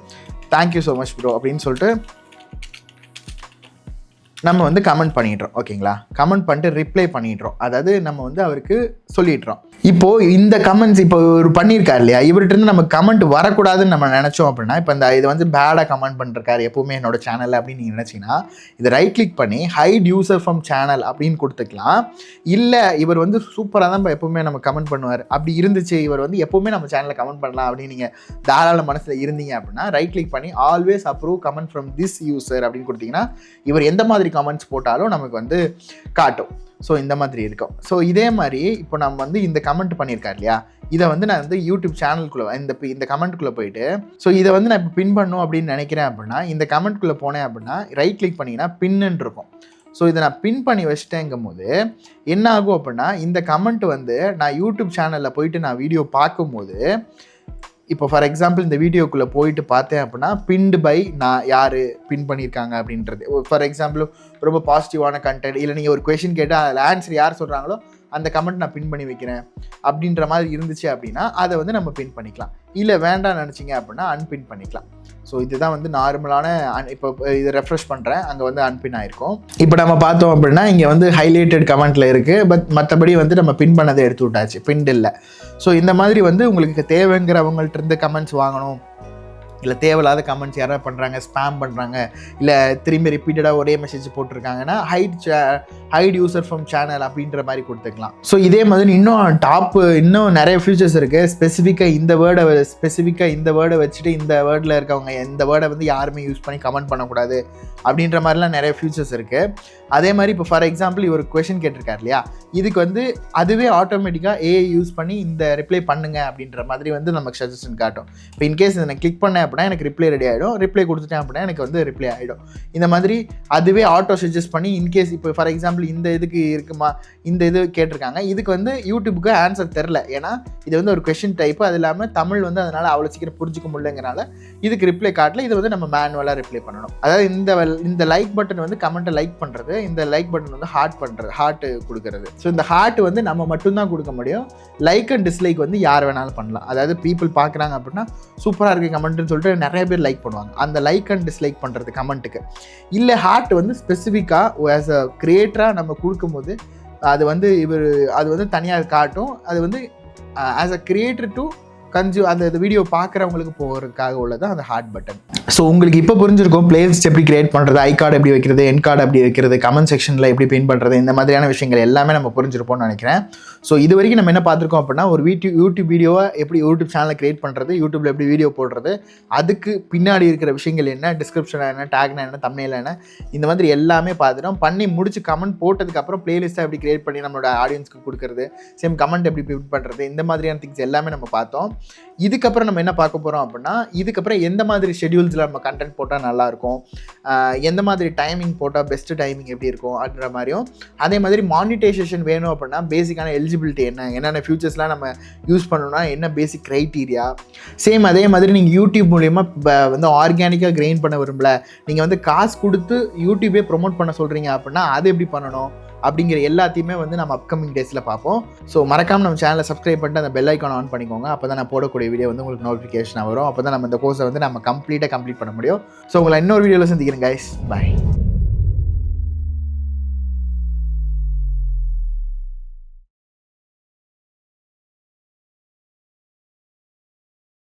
தேங்க்யூ ஸோ மச் ப்ரோ அப்படின்னு சொல்லிட்டு நம்ம வந்து கமெண்ட் பண்ணிடுறோம், ஓகேங்களா. கமெண்ட் பண்ணிட்டு ரிப்ளை பண்ணிடுறோம், அதாவது நம்ம வந்து அவருக்கு சொல்லிடுறோம். இப்போது இந்த கமெண்ட்ஸ் இப்போ ஒரு பண்ணியிருக்காரு இல்லையா, இவர்கிட்ட நம்ம கமெண்ட் வரக்கூடாதுன்னு நம்ம நினச்சோம் அப்படின்னா, இப்போ இது வந்து பேடாக கமெண்ட் பண்ணிருக்காரு எப்போவுமே என்னோட சேனலில் அப்படின்னு நீங்கள் நினச்சிங்கன்னா இதை ரைட் கிளிக் பண்ணி ஹைட் யூசர் ஃப்ரம் சேனல் அப்படின்னு கொடுத்துக்கலாம். இல்லை இவர் வந்து சூப்பராக தான் எப்போவுமே நம்ம கமெண்ட் பண்ணுவார், அப்படி இருந்துச்சு இவர் வந்து எப்போவுமே நம்ம சேனலில் கமெண்ட் பண்ணலாம் அப்படின்னு நீங்கள் தாராள மனசில் இருந்தீங்க அப்படின்னா ரைட் கிளிக் பண்ணி always approve comment from this user அப்படின்னு கொடுத்தீங்கன்னா இவர் எந்த மாதிரி கமெண்ட்ஸ் போட்டாலும் நமக்கு வந்து காட்டும். ஸோ இந்த மாதிரி இருக்கும். ஸோ இதே மாதிரி இப்போ நம்ம வந்து இந்த கமெண்ட் பண்ணியிருக்காரு இல்லையா, இதை வந்து நான் வந்து யூடியூப் சேனலுக்குள்ளே இந்த கமெண்ட்டுக்குள்ளே போயிட்டு, ஸோ இதை வந்து நான் இப்போ பின் பண்ணணும் அப்படின்னு நினைக்கிறேன் அப்படின்னா, இந்த கமெண்ட்குள்ளே போனேன் அப்படின்னா ரைட் கிளிக் பண்ணிங்கன்னா பின்னு இருக்கும். ஸோ இதை நான் பின் பண்ணி வச்சுட்டேங்கும் போது என்ன ஆகும் அப்படின்னா, இந்த கமெண்ட் வந்து நான் யூடியூப் சேனலில் போயிட்டு நான் வீடியோ பார்க்கும்போது, இப்போ ஃபார் எக்ஸாம்பிள் இந்த வீடியோக்குள்ளே போயிட்டு பார்த்தேன் அப்படின்னா பின்டு பை நான் யார் பின் பண்ணியிருக்காங்க அப்படின்றது. ஃபார் எக்ஸாம்பிள் ரொம்ப பாசிட்டிவான கண்டென்ட், இல்லை நீங்கள் ஒரு கொஷின் கேட்டால் அதில் ஆன்சர் யார் சொல்கிறாங்களோ அந்த கமெண்ட் நான் பின் பண்ணி வைக்கிறேன் அப்படின்ற மாதிரி இருந்துச்சு அப்படின்னா அதை வந்து நம்ம பின் பண்ணிக்கலாம். இல்லை வேண்டாம் நினச்சிங்க அப்படின்னா அன்பின் பண்ணிக்கலாம். ஸோ இதுதான் வந்து நார்மலான இப்போ இதை ரெஃப்ரெஷ் பண்ணுறேன், அங்கே வந்து அன்பின் ஆகிருக்கும். இப்போ நம்ம பார்த்தோம் அப்படின்னா இங்கே வந்து ஹைலைட்டட் கமெண்ட்டில் இருக்குது, பட் மற்றபடி வந்து நம்ம பின் பண்ணதை எடுத்து விட்டாச்சு, பின் இல்லை. ஸோ இந்த மாதிரி வந்து உங்களுக்கு தேவைங்கிறவங்கள்ட்ட இருந்து கமெண்ட்ஸ் வாங்கணும், இல்லை தேவையில்லாத கமெண்ட்ஸ் யாராவது பண்ணுறாங்க, ஸ்பேம் பண்ணுறாங்க, இல்லை திரும்பி ரிப்பீட்டடாக ஒரே மெசேஜ் போட்டிருக்காங்கன்னா ஹைட் யூசர் ஃப்ரம் சேனல் அப்படின்ற மாதிரி கொடுத்துக்கலாம். ஸோ இதே மாதிரி இன்னும் நிறைய ஃபியூச்சர்ஸ் இருக்குது. ஸ்பெசிஃபிக்காக இந்த வேர்டை வச்சுட்டு இந்த வேர்டில் இருக்கவங்க இந்த வேர்டை வந்து யாருமே யூஸ் பண்ணி கமெண்ட் பண்ணக்கூடாது அப்படின்ற மாதிரிலாம் நிறைய ஃபியூச்சர்ஸ் இருக்குது. அதே மாதிரி இப்போ ஃபார் எக்ஸாம்பிள் இவர் கொஷின் கேட்டிருக்காரு இல்லையா, இதுக்கு வந்து அதுவே ஆட்டோமேட்டிக்காக ஏஐ யூஸ் பண்ணி இந்த ரிப்ளை பண்ணுங்க அப்படின்ற மாதிரி வந்து நமக்கு சஜஷன் காட்டும். இப்போ இன்கேஸ் இதை நான் கிளிக் பண்ணேன் அப்படின்னா எனக்கு ரிப்ளை ரெடி ஆகிடும், ரிப்ளை கொடுத்துட்டேன் அப்படின்னா எனக்கு வந்து ரிப்ளை ஆகிடும். இந்த மாதிரி அதுவே ஆட்டோ சஜஸ்ட் பண்ணி இன்கேஸ் இப்போ ஃபார் எக்ஸாம்பிள் இந்த இதுக்கு இருக்குமா, இந்த இது கேட்டிருக்காங்க, இதுக்கு வந்து யூடியூபுக்கு ஆன்சர் தெரில, ஏன்னா இது வந்து ஒரு கொஷின் டைப்பு, அது இல்லாமல் தமிழ் வந்து அதனால் அவ்வளோ சீக்கிரம் புரிஞ்சிக்க முடியலங்கிறனால இதுக்கு ரிப்ளை காட்டல, இதை வந்து நம்ம மேனுவலாக ரிப்ளை பண்ணணும். அதாவது இந்த லைக் பட்டன் வந்து கமெண்ட்டை லைக் பண்ணுறது, இந்த லைக் பட்டன் வந்து ஹார்ட் கொடுக்கறது. ஸோ இந்த ஹார்ட் வந்து நம்ம மட்டும்தான் கொடுக்க முடியும். லைக் அண்ட் டிஸ்லைக் வந்து யார் வேணாலும் பண்ணலாம். அதாவது பீப்புள் பார்க்குறாங்க அப்படின்னா சூப்பராக இருக்குது கமெண்ட்னு சொல்லிட்டு நிறைய பேர் லைக் பண்ணுவாங்க. அந்த லைக் அண்ட் டிஸ்லைக் பண்ணுறது கமெண்ட்டுக்கு. இல்லை ஹார்ட் வந்து ஸ்பெசிஃபிக்காக ஆஸ் அ கிரியேட்டராக நம்ம கொடுக்கும்போது அது வந்து தனியாக காட்டும். அது வந்து ஆஸ் அ கிரியேட்டர் டு அந்த வீடியோ பார்க்குறவங்களுக்கு போகிறதுக்காக உள்ளது அந்த ஹார்ட் பட்டன். ஸோ உங்களுக்கு இப்போ புரிஞ்சிருக்கும் பிளேலிஸ்ட் எப்படி கிரியேட் பண்ணுறது, ஐ கார்டு எப்படி வைக்கிறது, என் கார்டு எப்படி வைக்கிறது, கமெண்ட் செக்ஷனில் எப்படி பின் பண்ணுறது, இந்த மாதிரியான விஷயங்கள் எல்லாமே நம்ம புரிஞ்சிருப்போம்னு நினைக்கிறேன். ஸோ இது வரைக்கும் நம்ம என்ன பார்த்துருக்கோம் அப்படின்னா, ஒரு யூடியூப் வீடியோவை எப்படி யூடியூப் சேனலில் கிரியேட் பண்ணுறது, யூடியூப்பில் எப்படி வீடியோ போடுறது, அதுக்கு பின்னாடி இருக்கிற விஷயங்கள் என்ன, டிஸ்கிரிப்ஷன் என்ன, டேக்னா என்ன, தம்ப்நெயில் என்ன, இந்த மாதிரி எல்லாமே பார்த்துட்டோம். பண்ணி முடிச்சு கமெண்ட் போட்டதுக்கப்புறம் பிளேலிஸ்ட்டை எப்படி கிரியேட் பண்ணி நம்மளோட ஆடியன்ஸ்க்கு கொடுக்குறது, சேம் கமெண்ட் எப்படி பின் பண்ணுறது, இந்த மாதிரியான திங்ஸ் எல்லாமே நம்ம பார்த்தோம். இதுக்கப்புறம் நம்ம என்ன பார்க்க போகிறோம் அப்படின்னா, இதுக்கப்புறம் எந்த மாதிரி ஷெடியூல்ஸில் நம்ம கண்டென்ட் போட்டால் நல்லாயிருக்கும், எந்த மாதிரி டைமிங் போட்டால் பெஸ்ட்டு டைமிங் எப்படி இருக்கும் அப்படின்ற மாதிரியும், அதே மாதிரி மானிட்டைசேஷன் வேணும் அப்படின்னா பேசிக்கான எலிஜிபிலிட்டி என்னென்ன ஃபியூச்சர்ஸ்லாம் நம்ம யூஸ் பண்ணணும்னா என்ன பேசிக் க்ரைட்டீரியா, சேம் அதே மாதிரி நீங்கள் யூடியூப் மூலிமா வந்து ஆர்கானிக்காக கிரெயின் பண்ண விரும்பல, நீங்கள் வந்து காசு கொடுத்து யூடியூபே ப்ரொமோட் பண்ண சொல்கிறீங்க அப்படின்னா அது எப்படி பண்ணணும் அப்படிங்கிற எல்லாத்தையுமே வந்து நம்ம அப்கமிங் டேஸில் பார்ப்போம். ஸோ மறக்காமல் நம்ம சேனலை சப்ஸ்கிரைப் பண்ணிட்டு அந்த பெல் ஐக்கான் ஆன் பண்ணிக்கோங்க. அப்போ தான் நான் போடக்கூடிய வீடியோ வந்து உங்களுக்கு நோட்டிஃபிகேஷன் வரும். அப்போ தான் நம்ம இந்த கோர்ஸை வந்து நம்ம கம்ப்ளீட் பண்ண முடியும். ஸோ உங்களை இன்னொரு வீடியோவில் சந்திக்கிறேன் கைஸ். பாய்.